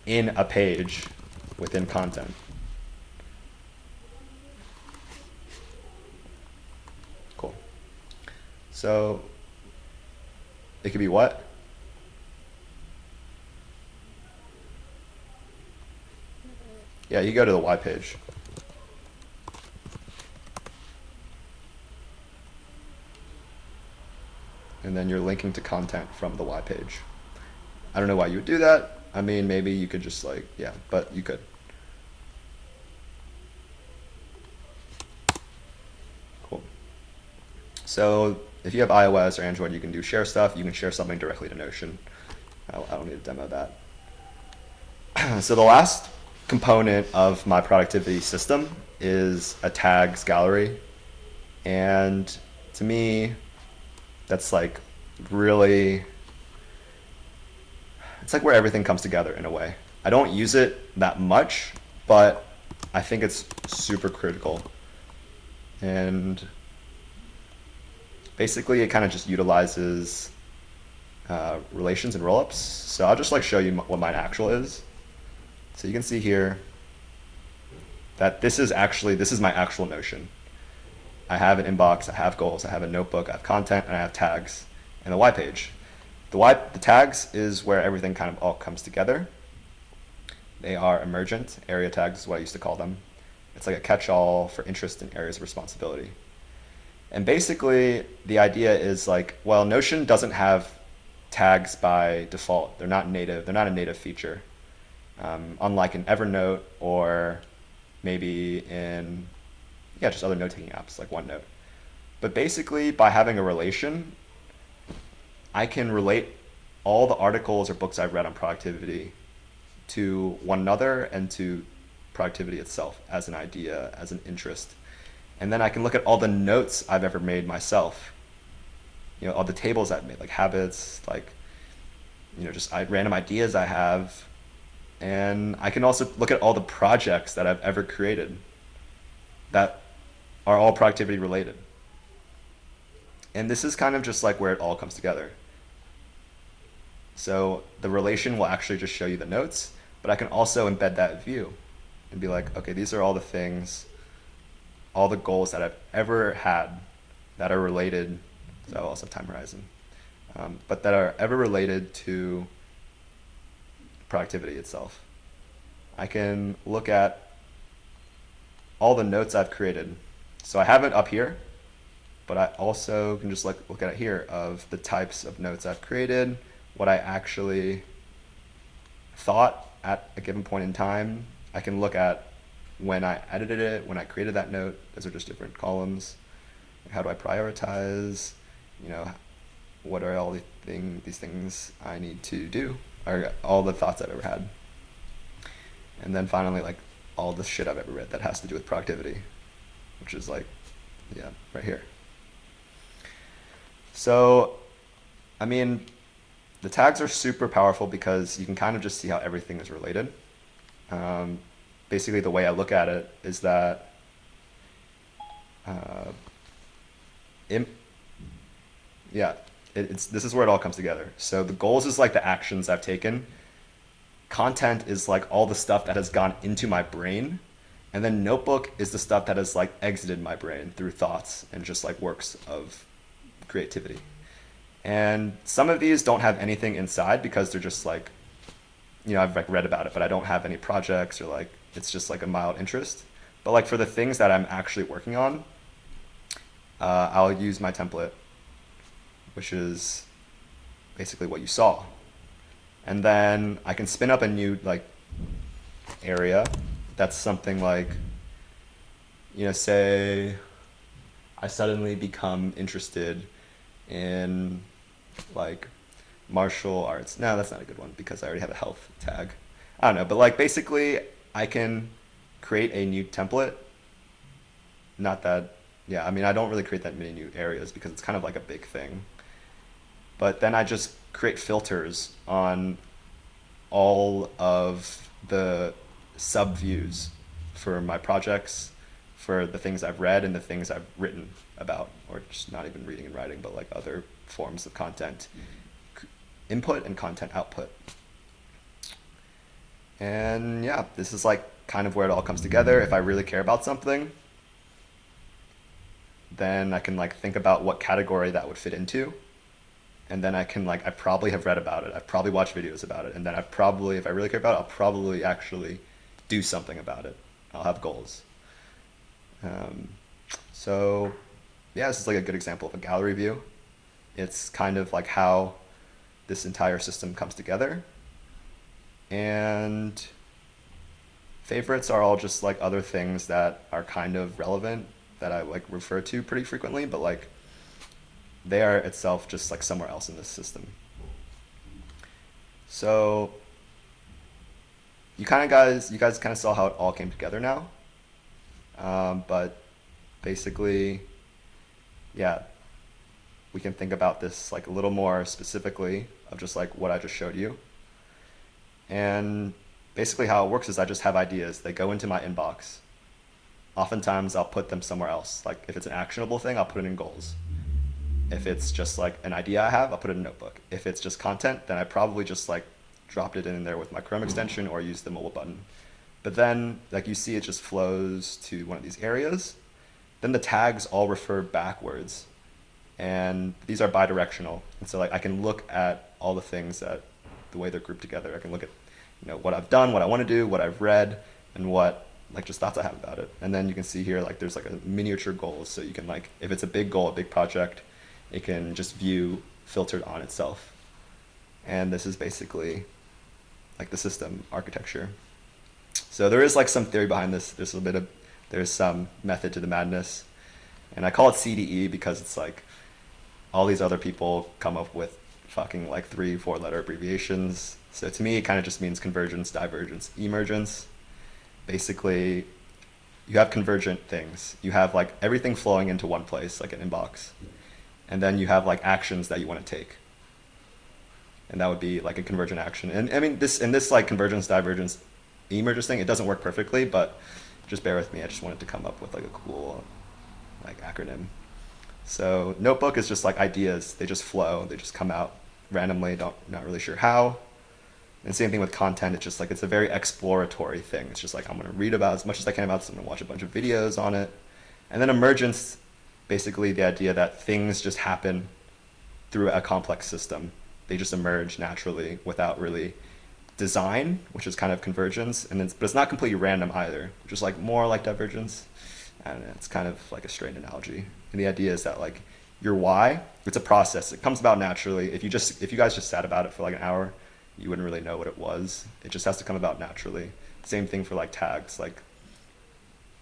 in a page within content. Cool. So it could be what? Yeah, you go to the Y page. And then you're linking to content from the Y page. I don't know why you would do that. I mean, maybe you could just like, yeah, but you could. Cool. So if you have iOS or Android, you can do share stuff. You can share something directly to Notion. I don't need to demo that. So the last component of my productivity system is a tags gallery. And to me, that's like really, it's like where everything comes together in a way. I don't use it that much, but I think it's super critical. And basically it kind of just utilizes relations and rollups. So I'll just like show you what mine actual is. So you can see here that this is my actual Notion. I have an inbox, I have goals, I have a notebook, I have content, and I have tags and the Y page. The tags is where everything kind of all comes together. They are emergent. Area tags is what I used to call them. It's like a catch-all for interest in areas of responsibility. And basically, the idea is like, well, Notion doesn't have tags by default. They're not native. They're not a native feature. Unlike in Evernote or maybe in just other note-taking apps like OneNote. But basically, by having a relation, I can relate all the articles or books I've read on productivity to one another and to productivity itself as an idea, as an interest. And then I can look at all the notes I've ever made myself. All the tables I've made, like habits, like, just random ideas I have. And I can also look at all the projects that I've ever created that are all productivity related. And this is kind of just like where it all comes together. So the relation will actually just show you the notes, but I can also embed that view and be like, okay, these are all the things, all the goals that I've ever had that are related. So I also have time horizon, but that are ever related to productivity itself. I can look at all the notes I've created. So I have it up here, but I also can just look at it here of the types of notes I've created, what I actually thought at a given point in time. I can look at when I edited it, when I created that note. Those are just different columns. How do I prioritize? What are all these things I need to do? Or all the thoughts I've ever had. And then finally, like all the shit I've ever read that has to do with productivity, which is like, right here. So, I mean, the tags are super powerful because you can kind of just see how everything is related. Basically, the way I look at it is that this is where it all comes together. So the goals is like the actions I've taken. Content is like all the stuff that has gone into my brain. And then notebook is the stuff that has like exited my brain through thoughts and just like works of creativity. And some of these don't have anything inside because they're just like, I've like read about it, but I don't have any projects or like, it's just like a mild interest. But like for the things that I'm actually working on, I'll use my template, which is basically what you saw. And then I can spin up a new like area that's something like, say I suddenly become interested in like martial arts. No, that's not a good one because I already have a health tag. I don't know, but like basically I can create a new template. Not that, yeah, I mean, I don't really create that many new areas because it's kind of like a big thing. But then I just create filters on all of the sub-views for my projects, for the things I've read and the things I've written about, or just not even reading and writing, but like other forms of content input and content output. And yeah, this is like kind of where it all comes together. If I really care about something, then I can like think about what category that would fit into. And then I can like, I probably have read about it. I've probably watched videos about it. And then I probably, if I really care about it, I'll probably actually do something about it. I'll have goals. So yeah, this is like a good example of a gallery view. It's kind of like how this entire system comes together. And favorites are all just like other things that are kind of relevant that I like refer to pretty frequently, but like they are itself just like somewhere else in this system. So you guys kind of saw how it all came together now. But basically, yeah, we can think about this like a little more specifically of just like what I just showed you. And basically how it works is I just have ideas. They go into my inbox. Oftentimes I'll put them somewhere else. Like if it's an actionable thing, I'll put it in goals. If it's just like an idea I have, I'll put it in a notebook. If it's just content, then I probably just like dropped it in there with my Chrome extension or used the mobile button. But then like you see it just flows to one of these areas. Then the tags all refer backwards. And these are bidirectional. And so like I can look at all the things that the way they're grouped together. I can look at what I've done, what I want to do, what I've read, and what like just thoughts I have about it. And then you can see here like there's like a miniature goals. So you can like, if it's a big goal, a big project, it can just view filtered on itself. And this is basically like the system architecture. So there is like some theory behind this. There's some method to the madness. And I call it CDE because it's like all these other people come up with fucking like 3-4 letter abbreviations. So to me, it kind of just means convergence, divergence, emergence. Basically, you have convergent things. You have like everything flowing into one place, like an inbox. And then you have like actions that you want to take. And that would be like a convergent action. And I mean, this like convergence, divergence, emergence thing, it doesn't work perfectly, but just bear with me. I just wanted to come up with like a cool like acronym. So notebook is just like ideas. They just flow. They just come out randomly. Not really sure how. And same thing with content. It's just like, it's a very exploratory thing. It's just like, I'm going to read about as much as I can about this. I'm going to watch a bunch of videos on it. And then emergence, basically the idea that things just happen through a complex system. They just emerge naturally without really design, which is kind of convergence. And then, but it's not completely random either, just like more like divergence. And it's kind of like a strange analogy. And the idea is that like your why, it's a process. It comes about naturally. If you guys just sat about it for like an hour, you wouldn't really know what it was. It just has to come about naturally. Same thing for like tags. Like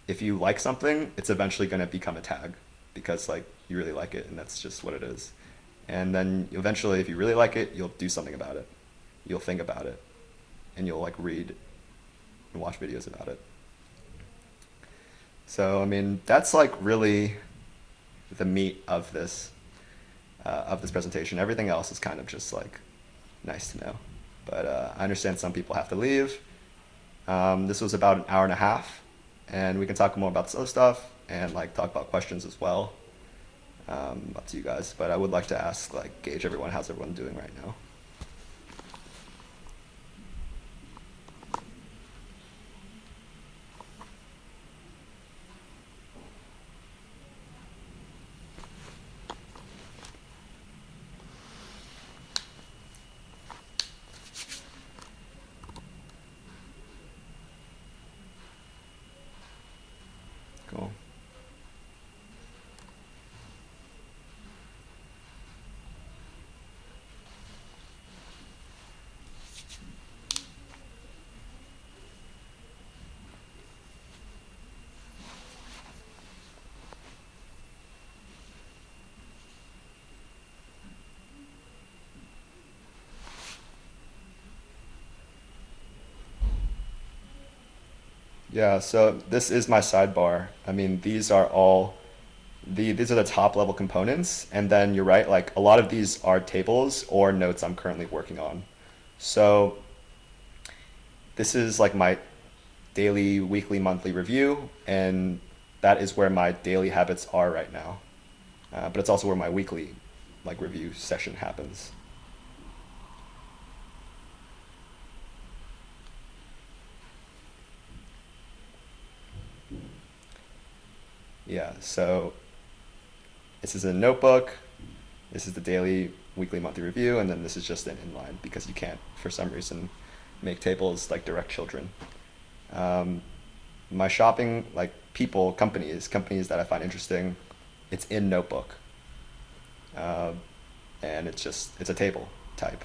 if you like something, it's eventually going to become a tag because like you really like it and that's just what it is. And then eventually, if you really like it, you'll do something about it. You'll think about it and you'll like read and watch videos about it. So, I mean, that's like really the meat of this presentation. Everything else is kind of just like nice to know. But I understand some people have to leave. This was about an hour and a half, and we can talk more about this other stuff and like talk about questions as well. Up to you guys, but I would like to ask, like, gauge everyone, how's everyone doing right now? Yeah, so this is my sidebar. I mean, these are all these are the top level components, and then you're right, like a lot of these are tables or notes I'm currently working on. So this is like my daily, weekly, monthly review, and that is where my daily habits are right now. But it's also where my weekly like review session happens. Yeah, so this is a notebook. This is the daily, weekly, monthly review, and then this is just an inline because you can't, for some reason, make tables like direct children. Um, my shopping, like people, companies that I find interesting, it's in notebook, uh, and it's a table type.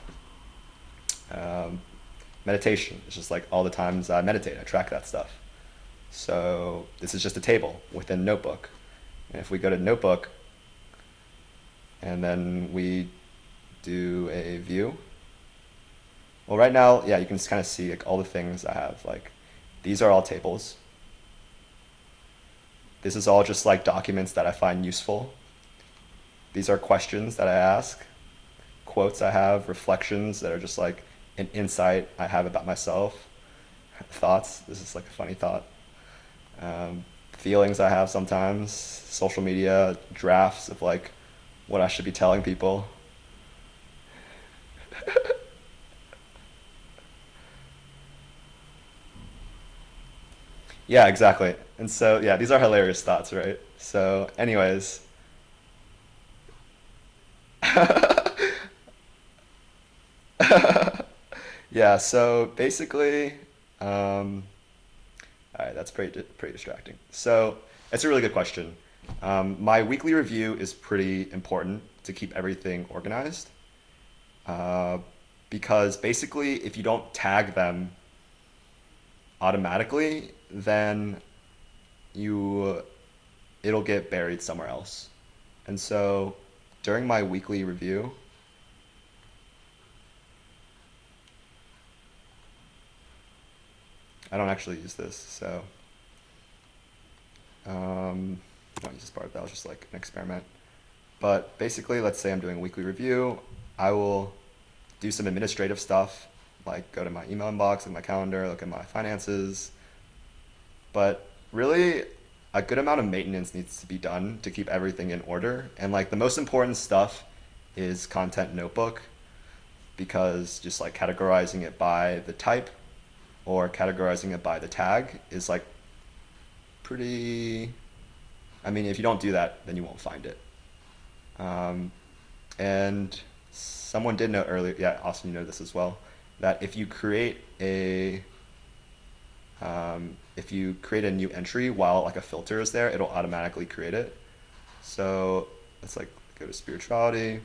Um, meditation, it's just like all the times I meditate, I track that stuff. So this is just a table within notebook, and if we go to notebook, and then we do a view. Well, right now, yeah, you can just kind of see like all the things I have. Like these are all tables. This is all just like documents that I find useful. These are questions that I ask, quotes I have, reflections that are just like an insight I have about myself, thoughts. This is like a funny thought. Feelings I have sometimes, social media drafts of like what I should be telling people. Yeah, exactly. And so, yeah, these are hilarious thoughts, right? So, anyways, yeah, so basically, um, all right, that's pretty distracting. So, it's a really good question. My weekly review is pretty important to keep everything organized, uh, because basically, if you don't tag them automatically, then you it'll get buried somewhere else. And so during my weekly review, I don't actually use this, so I don't use this part. That was just like an experiment. But basically, let's say I'm doing a weekly review, I will do some administrative stuff, like go to my email inbox and my calendar, look at my finances. But really, a good amount of maintenance needs to be done to keep everything in order. And like the most important stuff is content notebook, because just like categorizing it by the type or categorizing it by the tag is like pretty. I mean, if you don't do that, then you won't find it. Um, and someone did note earlier, yeah, Austin, you know this as well, that if you create a new entry while like a filter is there, it'll automatically create it. So let's like go to spirituality.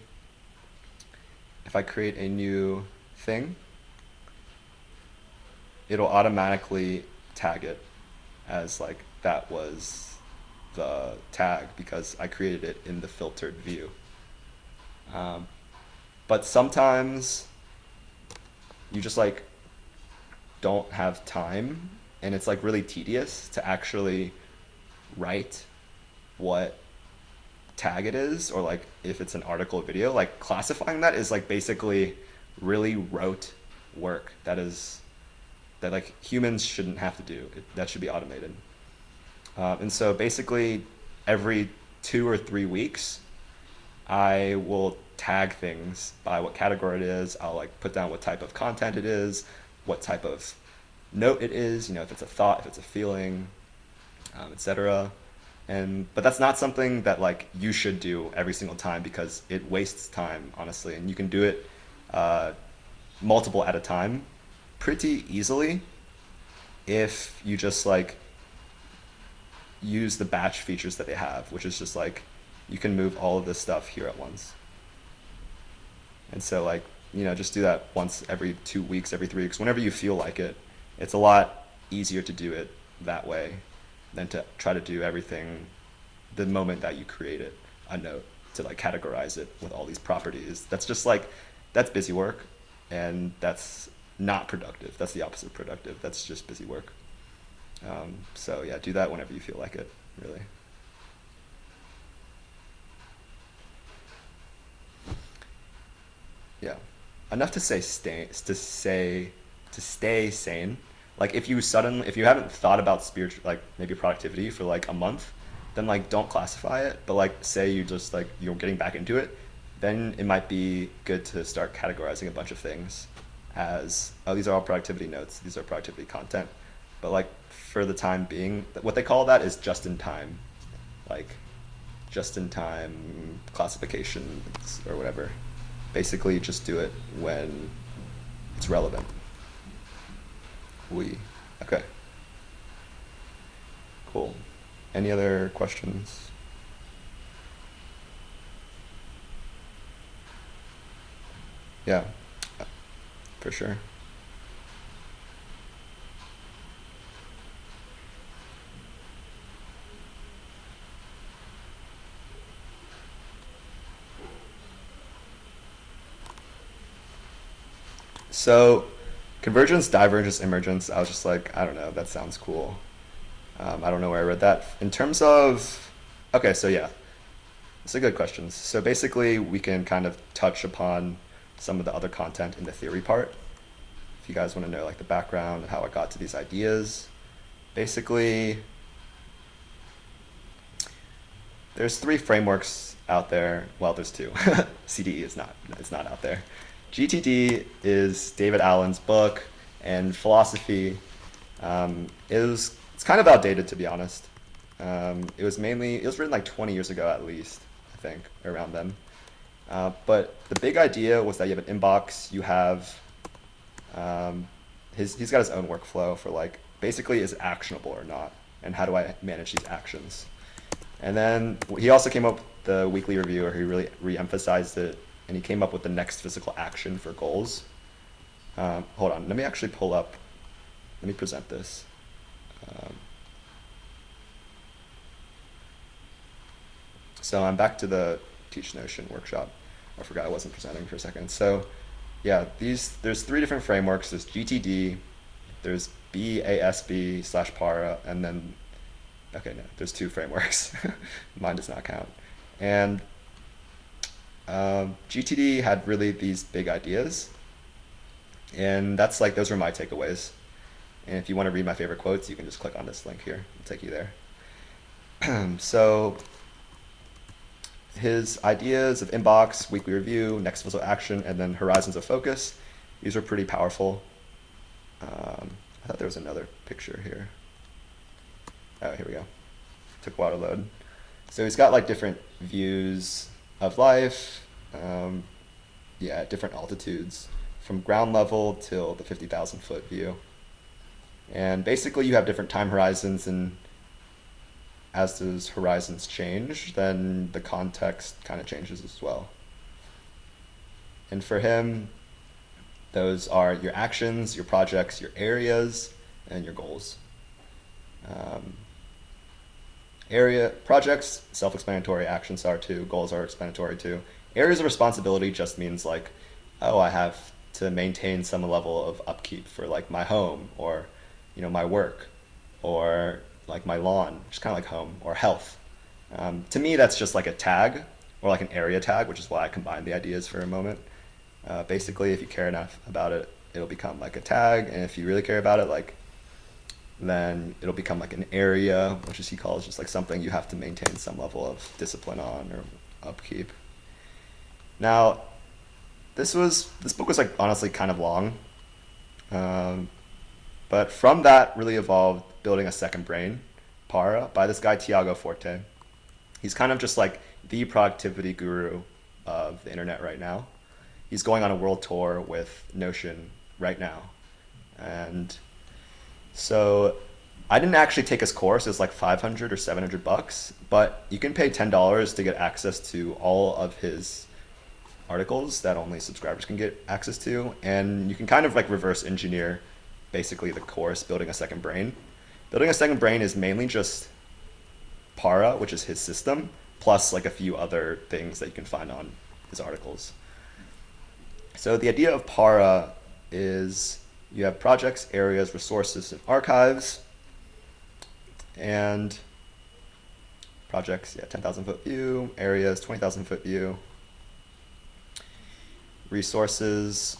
If I create a new thing, it'll automatically tag it as like that was the tag because I created it in the filtered view. Um, but sometimes you just like don't have time and it's like really tedious to actually write what tag it is, or like if it's an article or video, like classifying that is like basically really rote work that like humans shouldn't have to do. That should be automated. And so basically every 2 or 3 weeks I will tag things by what category it is. I'll like put down what type of content it is, what type of note it is, if it's a thought, if it's a feeling, etc. But that's not something that like you should do every single time because it wastes time, honestly. And you can do it uh, multiple at a time pretty easily if you just like use the batch features that they have, which is just like you can move all of this stuff here at once. And so like, just do that once every 2 weeks, every 3 weeks, whenever you feel like it. It's a lot easier to do it that way than to try to do everything the moment that you create it, a note, to like categorize it with all these properties. That's just like, that's busy work, and that's not productive. That's the opposite of productive. That's just busy work. So yeah, do that whenever you feel like it, really. Yeah, enough to stay sane. Like if you haven't thought about spiritual, like maybe productivity for like a month, then like don't classify it. But like say you just like you're getting back into it, then it might be good to start categorizing a bunch of things as, oh, these are all productivity notes, these are productivity content. But like for the time being, what they call that is just in time, like just in time classifications or whatever. Basically, just do it when it's relevant. Okay. Cool. Any other questions? Yeah, for sure. So, convergence, divergence, emergence, I was just like, I don't know, that sounds cool. I don't know where I read that. In terms of, okay, so yeah, it's a good question. So basically, we can kind of touch upon some of the other content in the theory part. If you guys want to know like the background and how I got to these ideas. Basically, there's three frameworks out there. Well, there's two. CDE is not. It's not out there. GTD is David Allen's book and philosophy. It's kind of outdated, to be honest. It was written like 20 years ago at least, I think, around then. But the big idea was that you have an inbox. You have he's got his own workflow for like basically is it actionable or not, and how do I manage these actions. And then he also came up with the weekly review where he really re-emphasized it, and he came up with the next physical action for goals. Hold on, let me actually let me present this. So I'm back to the Teach Notion workshop. I forgot I wasn't presenting for a second. So yeah, there's three different frameworks. There's GTD, there's BASB/PARA, and then, okay, no, there's two frameworks. Mine does not count. And GTD had really these big ideas, and that's like, those were my takeaways. And if you want to read my favorite quotes, you can just click on this link here. It'll take you there. So his ideas of inbox, weekly review, next physical action, and then horizons of focus, these are pretty powerful. I thought there was another picture here. Oh, here we go. Took a while to load. So he's got like different views of life, yeah, different altitudes from ground level till the 50,000 foot view. And basically you have different time horizons, and as those horizons change, then the context kind of changes as well. And for him, those are your actions, your projects, your areas, and your goals. Projects, self-explanatory, actions are too, goals are explanatory too. Areas of responsibility just means like, oh, I have to maintain some level of upkeep for like my home, or my work, or like my lawn, just kind of like home, or health. To me, that's just like a tag, or like an area tag, which is why I combined the ideas for a moment. Basically, if you care enough about it, it'll become like a tag, and if you really care about it, then it'll become like an area, which he calls just like something you have to maintain some level of discipline on or upkeep. Now, this book was like honestly kind of long, but from that really evolved Building a Second Brain, PARA, by this guy Tiago Forte. He's kind of just like the productivity guru of the internet right now. He's going on a world tour with Notion right now. And so I didn't actually take his course. It's like 500 or $700, but you can pay $10 to get access to all of his articles that only subscribers can get access to. And you can kind of like reverse engineer basically the course, Building a Second Brain. Building a Second Brain is mainly just PARA, which is his system, plus like a few other things that you can find on his articles. So the idea of PARA is you have projects, areas, resources, and archives. And projects, yeah, 10,000 foot view. Areas, 20,000 foot view. Resources.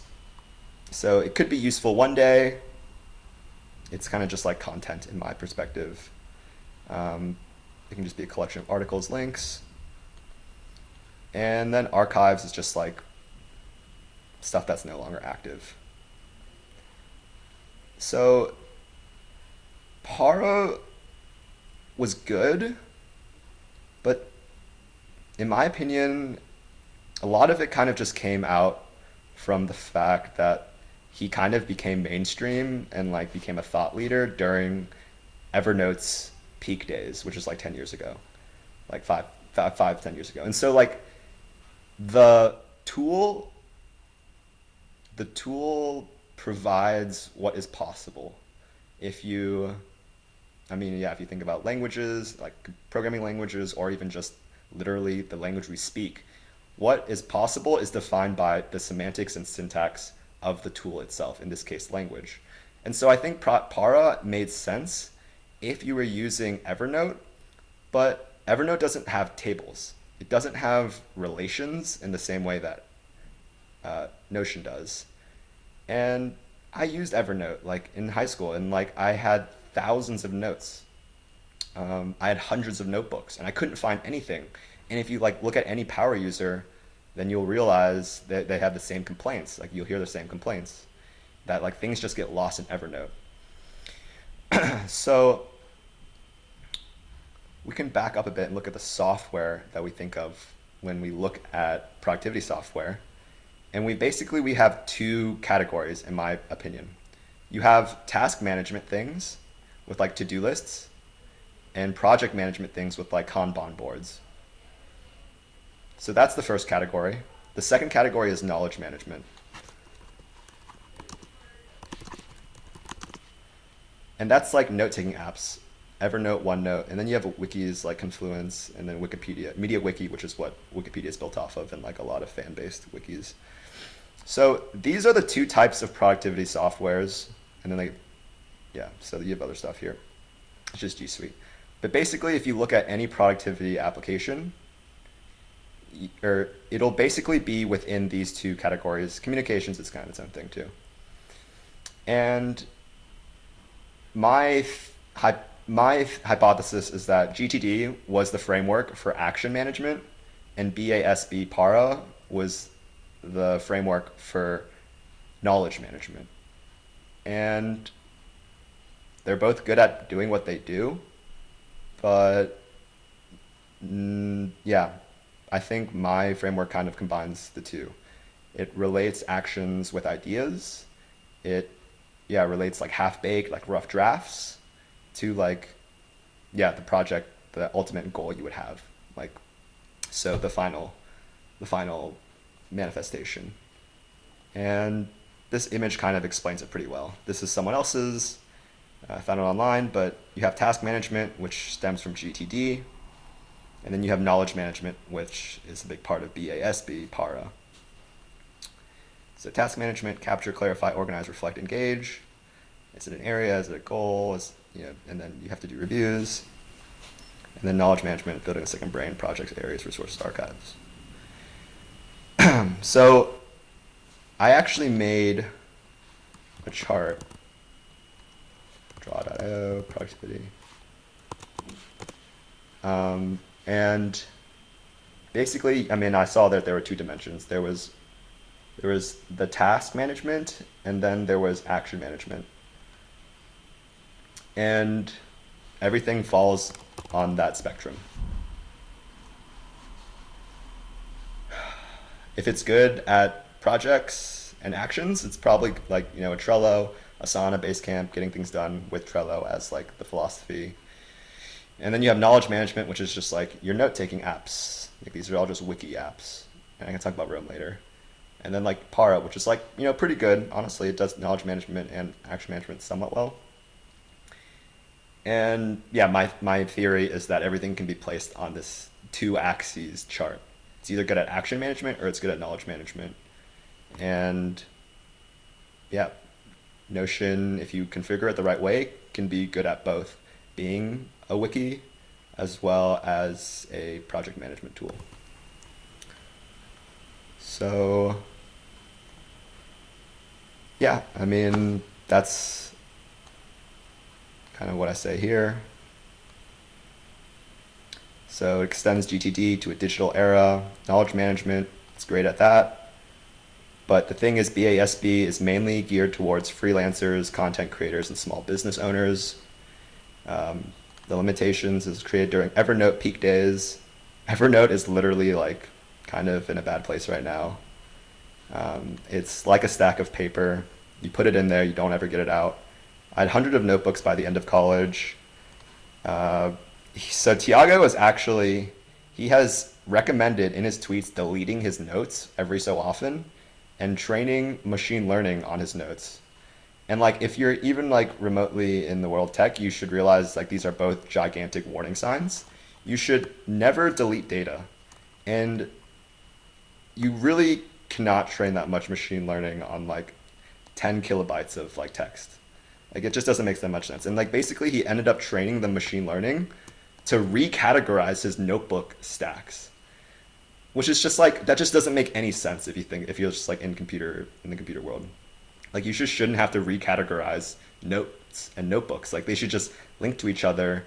So it could be useful one day. It's kind of just like content in my perspective. It can just be a collection of articles, links. And then archives is just like stuff that's no longer active. So Para was good, but in my opinion, a lot of it kind of just came out from the fact that he kind of became mainstream and like became a thought leader during Evernote's peak days, which is like 10 years ago, like 10 years ago. And so like the tool provides what is possible. If you think about languages, like programming languages, or even just literally the language we speak, what is possible is defined by the semantics and syntax of the tool itself, in this case, language. And so I think Para made sense if you were using Evernote, but Evernote doesn't have tables. It doesn't have relations in the same way that Notion does. And I used Evernote like in high school, and like I had thousands of notes. I had hundreds of notebooks, and I couldn't find anything. And if you like look at any power user, then you'll realize that they have the same complaints. Like you'll hear the same complaints, that like things just get lost in Evernote. So we can back up a bit and look at the software that we think of when we look at productivity software. And we have two categories, in my opinion. You have task management things with like to-do lists, and project management things with like Kanban boards. So that's the first category. The second category is knowledge management. And that's like note-taking apps, Evernote, OneNote, and then you have wikis like Confluence, and then Wikipedia, MediaWiki, which is what Wikipedia is built off of, and like a lot of fan-based wikis. So these are the two types of productivity softwares, and then so you have other stuff here. It's just G Suite. But basically, if you look at any productivity application, it'll basically be within these two categories. Communications is kind of its own thing too. And my hypothesis is that GTD was the framework for action management, and BASB Para was the framework for knowledge management. And they're both good at doing what they do, but I think my framework kind of combines the two. It relates actions with ideas. It relates like half-baked, like rough drafts to like, the project, the ultimate goal you would have. Like, so the final manifestation. And this image kind of explains it pretty well. This is someone else's. I found it online, but you have task management, which stems from GTD. And then you have knowledge management, which is a big part of BASB, Para. So task management, capture, clarify, organize, reflect, engage. Is it an area? Is it a goal? And then you have to do reviews. And then knowledge management, building a second brain, projects, areas, resources, archives. So I actually made a chart. Draw.io, productivity. And basically, I saw that there were two dimensions. There was the task management, and then there was action management. And everything falls on that spectrum. If it's good at projects and actions, it's probably like, a Trello, Asana, Basecamp, getting things done with Trello as like the philosophy. And then you have knowledge management, which is just like your note-taking apps. Like these are all just wiki apps. And I can talk about Roam later. And then like Para, which is like, pretty good. Honestly, it does knowledge management and action management somewhat well. And my theory is that everything can be placed on this two axes chart. It's either good at action management or it's good at knowledge management. And Notion, if you configure it the right way, can be good at both, being a wiki as well as a project management tool. So yeah, I mean, that's kind of what I say here. So it extends GTD to a digital era. Knowledge management, it's great at that. But the thing is, BASB is mainly geared towards freelancers, content creators, and small business owners. The limitations is created during Evernote peak days. Evernote is literally like kind of in a bad place right now. It's like a stack of paper. You put it in there, you don't ever get it out. I had hundreds of notebooks by the end of college. So Tiago is actually, he has recommended in his tweets deleting his notes every so often and training machine learning on his notes. And like, if you're even like remotely in the world of tech, you should realize like these are both gigantic warning signs. You should never delete data. And you really cannot train that much machine learning on like 10 kilobytes of like text. Like it just doesn't make that much sense. And like basically he ended up training the machine learning to recategorize his notebook stacks, which is just like, that just doesn't make any sense if you're just like in the computer world. Like you just shouldn't have to recategorize notes and notebooks. Like they should just link to each other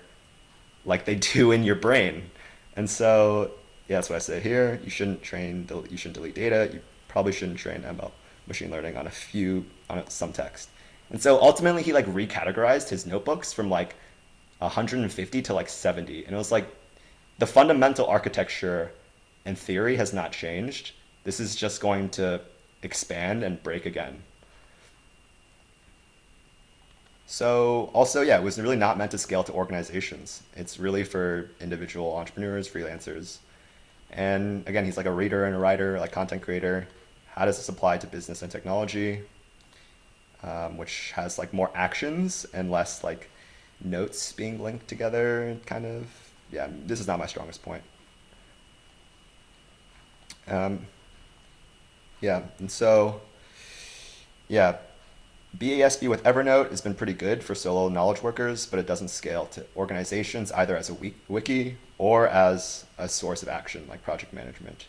like they do in your brain. And so yeah, that's what I say here. You shouldn't delete data. You probably shouldn't train ML machine learning on some text. And so ultimately he like recategorized his notebooks from like 150 to like 70. And it was like the fundamental architecture and theory has not changed. This is just going to expand and break again. So also, yeah, it was really not meant to scale to organizations. It's really for individual entrepreneurs, freelancers. And again, he's like a reader and a writer, like content creator. How does this apply to business and technology? Which has like more actions and less like notes being linked together, kind of. Yeah, this is not my strongest point. Yeah, and so, yeah, BASB with Evernote has been pretty good for solo knowledge workers, but it doesn't scale to organizations either as a wiki or as a source of action like project management.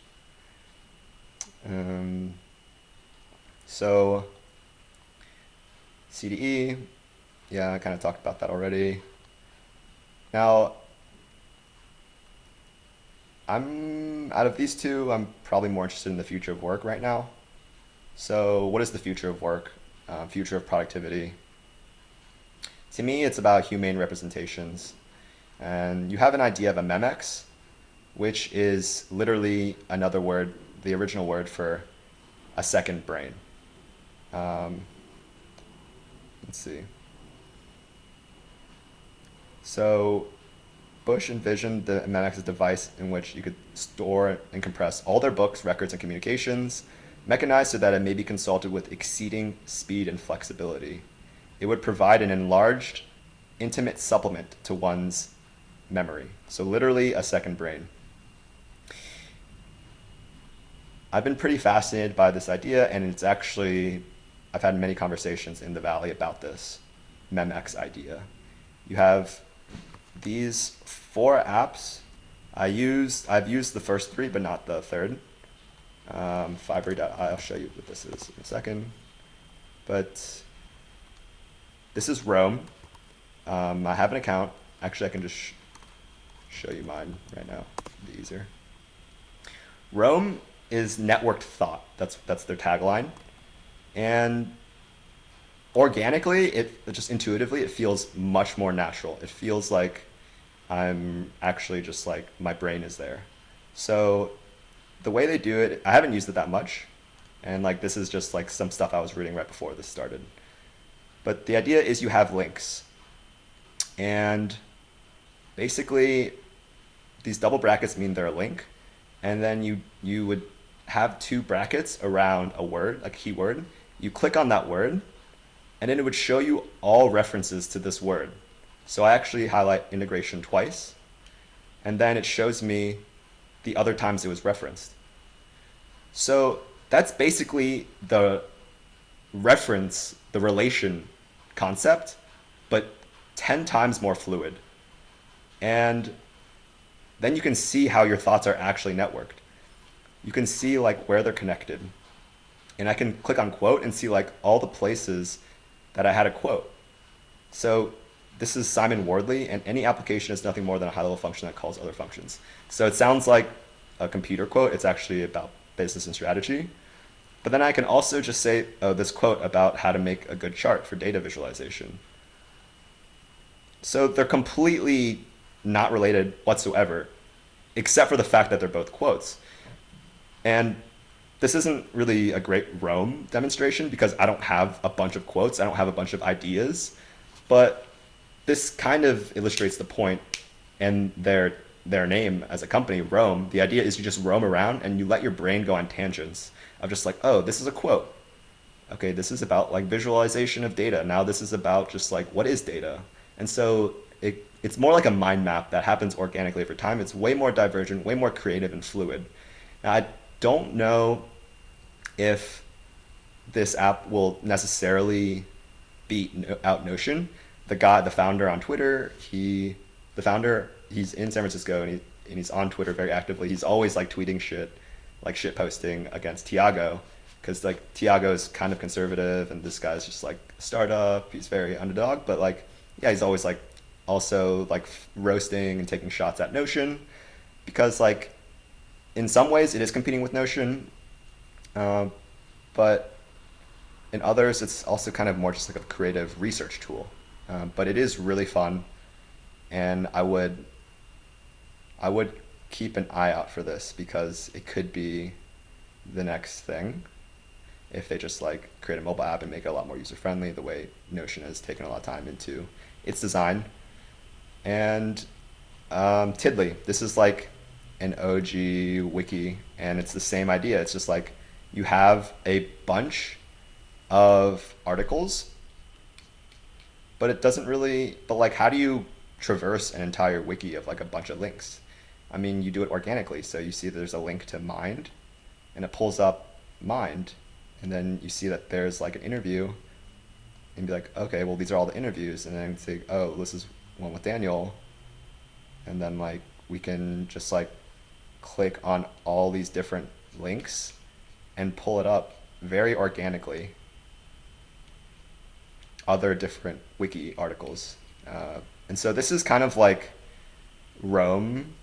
So CDE, yeah, I kind of talked about that already. Now, out of these two, I'm probably more interested in the future of work right now. So what is the future of work? Future of productivity? To me, it's about humane representations. And you have an idea of a memex, which is literally another word, the original word for a second brain. Let's see. So Bush envisioned the memex as a device in which you could store and compress all their books, records, and communications, mechanized so that it may be consulted with exceeding speed and flexibility. It would provide an enlarged, intimate supplement to one's memory. So literally a second brain. I've been pretty fascinated by this idea, and it's actually, I've had many conversations in the Valley about this memex idea. You have these 4 apps. I've used the first 3, but not the third. Fiverr.io, I'll show you what this is in a second. But this is Roam. I have an account. Actually, I can just show you mine right now. It'll be easier. Roam is networked thought. That's their tagline. And organically, it just intuitively, it feels much more natural. It feels like I'm actually just like, my brain is there. So the way they do it, I haven't used it that much. And like, this is just like some stuff I was reading right before this started. But the idea is you have links. And basically, these double brackets mean they're a link. And then you would have 2 brackets around a word, a keyword. You click on that word, and then it would show you all references to this word. So I actually highlight integration twice, and then it shows me the other times it was referenced. So that's basically the reference, the relation concept, but 10 times more fluid. And then you can see how your thoughts are actually networked. You can see like where they're connected. And I can click on quote and see like all the places that I had a quote. So this is Simon Wardley, and any application is nothing more than a high-level function that calls other functions. So it sounds like a computer quote. It's actually about business and strategy. But then I can also just say, oh, this quote about how to make a good chart for data visualization. So they're completely not related whatsoever, except for the fact that they're both quotes. And this isn't really a great Roam demonstration because I don't have a bunch of quotes. I don't have a bunch of ideas. But this kind of illustrates the point and their name as a company, Roam. The idea is you just roam around and you let your brain go on tangents of just like, oh, this is a quote. Okay, this is about like visualization of data. Now this is about just like, what is data? And so it's more like a mind map that happens organically over time. It's way more divergent, way more creative and fluid. Now, I don't know if this app will necessarily beat out Notion. The founder on Twitter, he's in San Francisco and he's on Twitter very actively. He's always like tweeting shit, like shit posting against Tiago, because like Tiago is kind of conservative and this guy's just like a startup. He's very underdog, but like, yeah, he's always like also like roasting and taking shots at Notion, because like in some ways it is competing with Notion, but in others it's also kind of more just like a creative research tool. But it is really fun, and I would keep an eye out for this because it could be the next thing if they just like create a mobile app and make it a lot more user friendly, the way Notion has taken a lot of time into its design. And Tiddly, this is like an OG wiki, and it's the same idea. It's just like you have a bunch of articles, but it doesn't really, but like how do you traverse an entire wiki of like a bunch of links? I mean, you do it organically. So you see there's a link to Mind and it pulls up Mind, and then you see that there's like an interview and be like, okay, well, these are all the interviews. And then say, oh, this is one with Daniel. And then like we can just like click on all these different links and pull it up very organically, other different wiki articles. And so this is kind of like Roam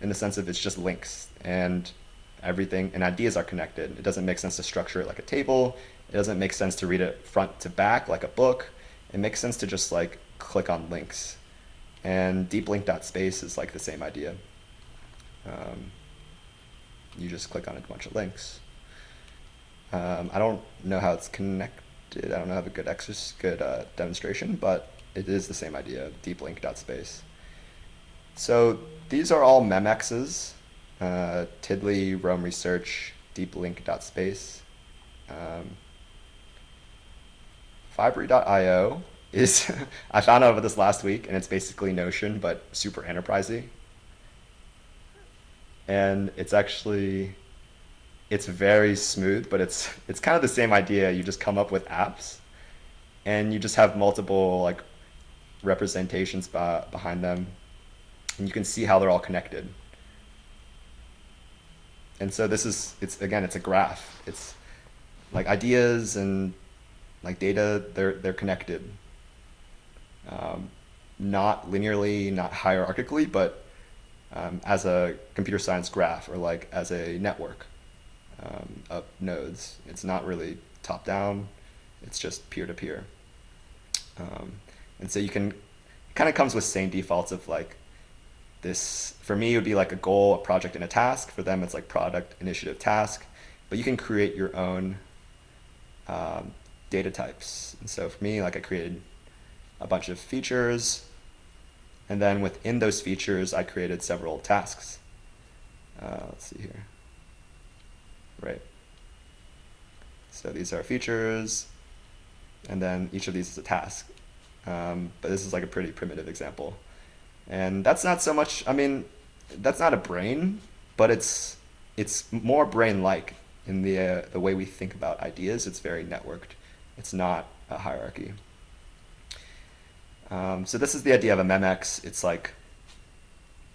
in the sense of it's just links and everything, and ideas are connected. It doesn't make sense to structure it like a table. It doesn't make sense to read it front to back like a book. It makes sense to just like click on links. And deeplink.space is like the same idea. You just click on a bunch of links. I don't know how it's connected. I don't have a good demonstration, but it is the same idea, deeplink.space. So these are all memexes, tiddly, roamresearch, deeplink.space. Fibery.io is, I found out about this last week, and it's basically Notion, but super enterprisey. And it's very smooth, but it's kind of the same idea. You just come up with apps, and you just have multiple like representations behind them, and you can see how they're all connected. And so it's a graph. It's like ideas and like data, they're connected. Not linearly, not hierarchically, but as a computer science graph, or like as a network of nodes. It's not really top down, it's just peer to peer. And so you can, it kind of comes with same defaults of like this, for me it would be like a goal, a project, and a task. For them it's like product, initiative, task, but you can create your own data types. And so for me, like I created a bunch of features, and then within those features I created several tasks. Let's see here. Right. So these are features, and then each of these is a task. But this is like a pretty primitive example. And that's not so much, I mean, that's not a brain, but it's more brain-like in the way we think about ideas. It's very networked. It's not a hierarchy. So this is the idea of a memex. It's like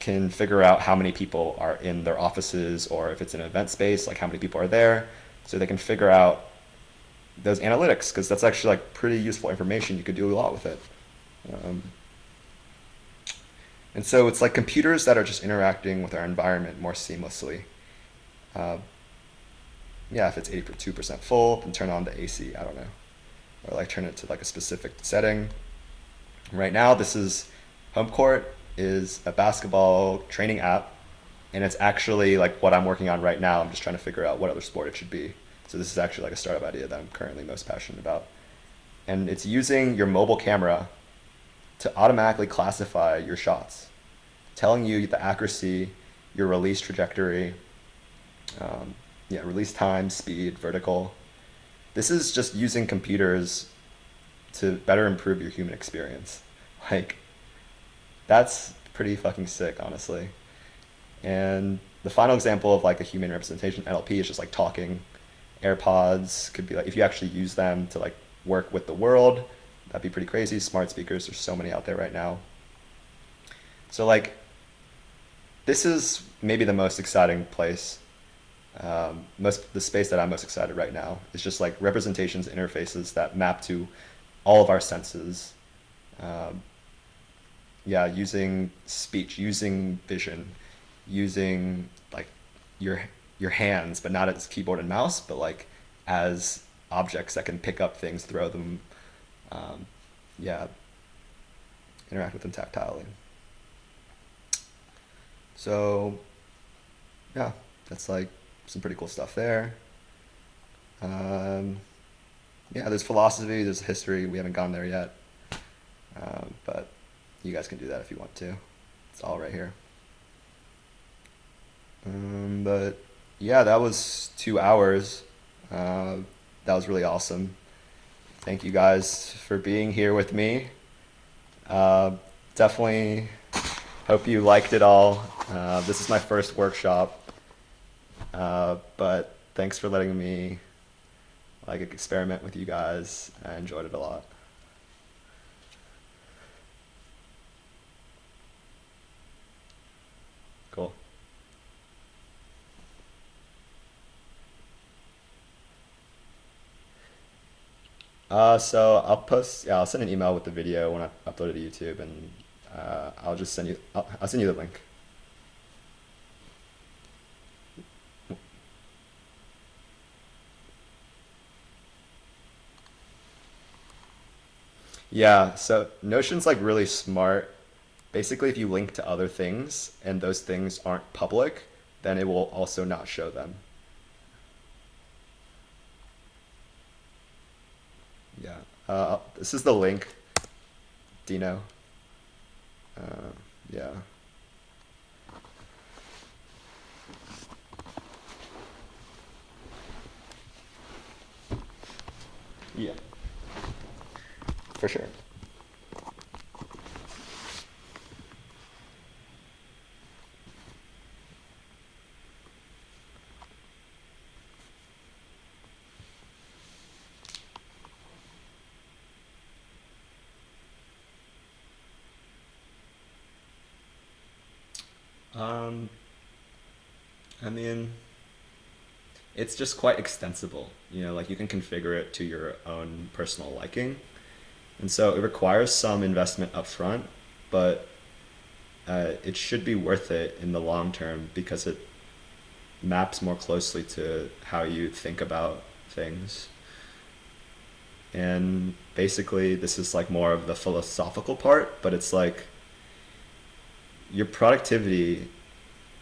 can figure out how many people are in their offices, or if it's an event space, like how many people are there. So they can figure out those analytics, because that's actually like pretty useful information. You could do a lot with it. And so it's like computers that are just interacting with our environment more seamlessly. Yeah, if it's 82% full, then turn on the AC, I don't know. Or like turn it to like a specific setting. Right now, this is Home Court is a basketball training app, and it's actually like what I'm working on right now. I'm just trying to figure out what other sport it should be. So this is actually like a startup idea that I'm currently most passionate about. And it's using your mobile camera to automatically classify your shots, telling you the accuracy, your release trajectory, release time, speed, vertical. This is just using computers to better improve your human experience. Like, that's pretty fucking sick, honestly. And the final example of like a human representation NLP is just like talking. AirPods could be like, if you actually use them to like work with the world, that'd be pretty crazy. Smart speakers, there's so many out there right now. So like, this is maybe the most exciting place. The space that I'm most excited right now is just like representations, interfaces that map to all of our senses. Using speech, using vision, using like your hands, but not as keyboard and mouse, but like as objects that can pick up things, throw them, interact with them tactilely. So yeah, that's like some pretty cool stuff there. There's philosophy, there's history. We haven't gone there yet, but you guys can do that if you want to. It's all right here. But yeah, that was 2 hours. That was really awesome. Thank you guys for being here with me. Definitely hope you liked it all. This is my first workshop, but thanks for letting me like experiment with you guys. I enjoyed it a lot. Cool. So I'll send an email with the video when I upload it to YouTube, and I'll send you the link. Yeah, so Notion's like really smart. Basically, if you link to other things and those things aren't public, then it will also not show them. Yeah. This is the link, Dino. Yeah. Yeah, for sure. Um, I mean, it's just quite extensible. Like you can configure it to your own personal liking. And so it requires some investment upfront, but it should be worth it in the long term because it maps more closely to how you think about things. And basically, this is like more of the philosophical part, but it's like your productivity,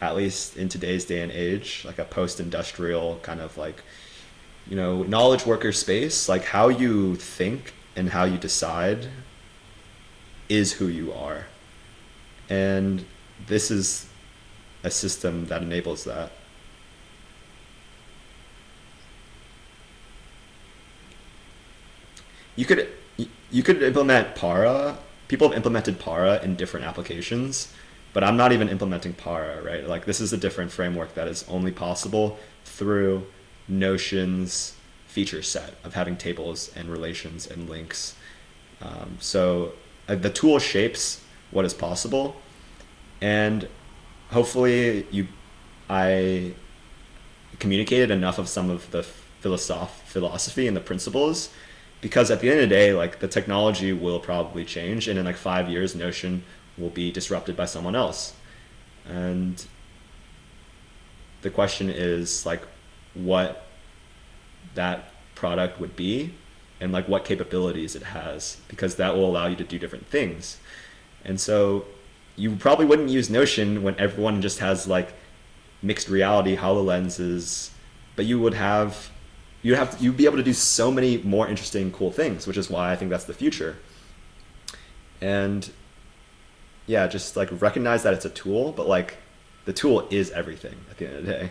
at least in today's day and age, like a post-industrial kind of like, knowledge worker space, like how you think and how you decide is who you are. And this is a system that enables that. You could you could implement Para. People have implemented Para in different applications, but I'm not even implementing Para, right? Like this is a different framework that is only possible through Notion's feature set of having tables and relations and links. So the tool shapes what is possible, and hopefully I communicated enough of some of the philosophy and the principles, because at the end of the day, like, the technology will probably change, and in like 5 years, Notion will be disrupted by someone else. And the question is like what that product would be and like what capabilities it has, because that will allow you to do different things. And so you probably wouldn't use Notion when everyone just has like mixed reality HoloLenses, but you'd be able to do so many more interesting, cool things, which is why I think that's the future. And yeah, just like recognize that it's a tool, but like the tool is everything at the end of the day.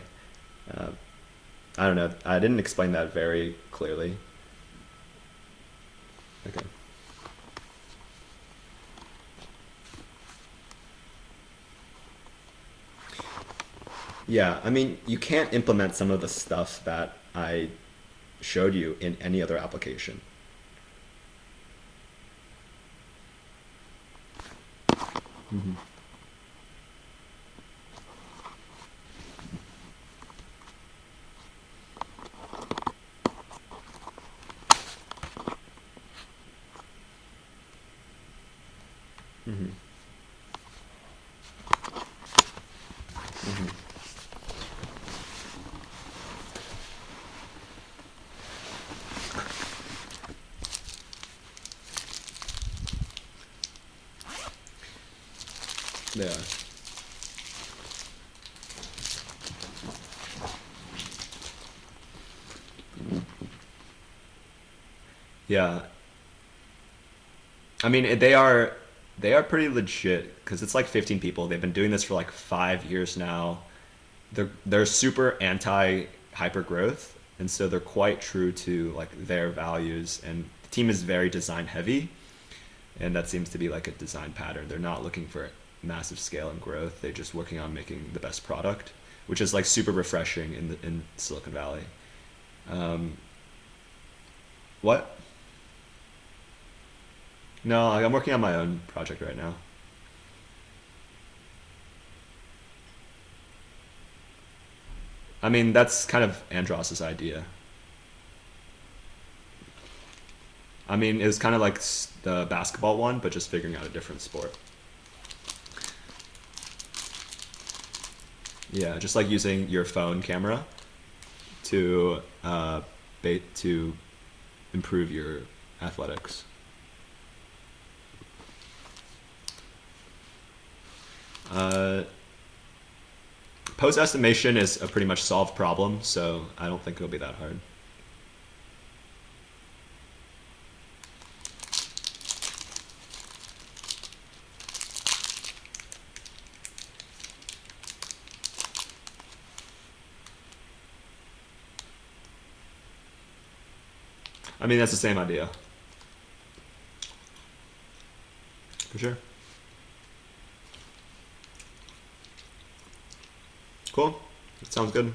I don't know. I didn't explain that very clearly. Okay. Yeah, I mean, you can't implement some of the stuff that I showed you in any other application. Mm-hmm. Mm-hmm. Mm-hmm. Yeah. Yeah. I mean, they are pretty legit because it's like 15 people. They've been doing this for like 5 years now. They're super anti hyper growth, and so they're quite true to like their values. And the team is very design heavy, and that seems to be like a design pattern. They're not looking for massive scale and growth. They're just working on making the best product, which is like super refreshing in Silicon Valley. Um, what? No, like, I'm working on my own project right now. I mean, that's kind of Andros's idea. I mean, it was kind of like the basketball one, but just figuring out a different sport. Yeah, just like using your phone camera to to improve your athletics. Uh, Post estimation is a pretty much solved problem, so I don't think it'll be that hard. I mean, that's the same idea. For sure. Cool. That sounds good.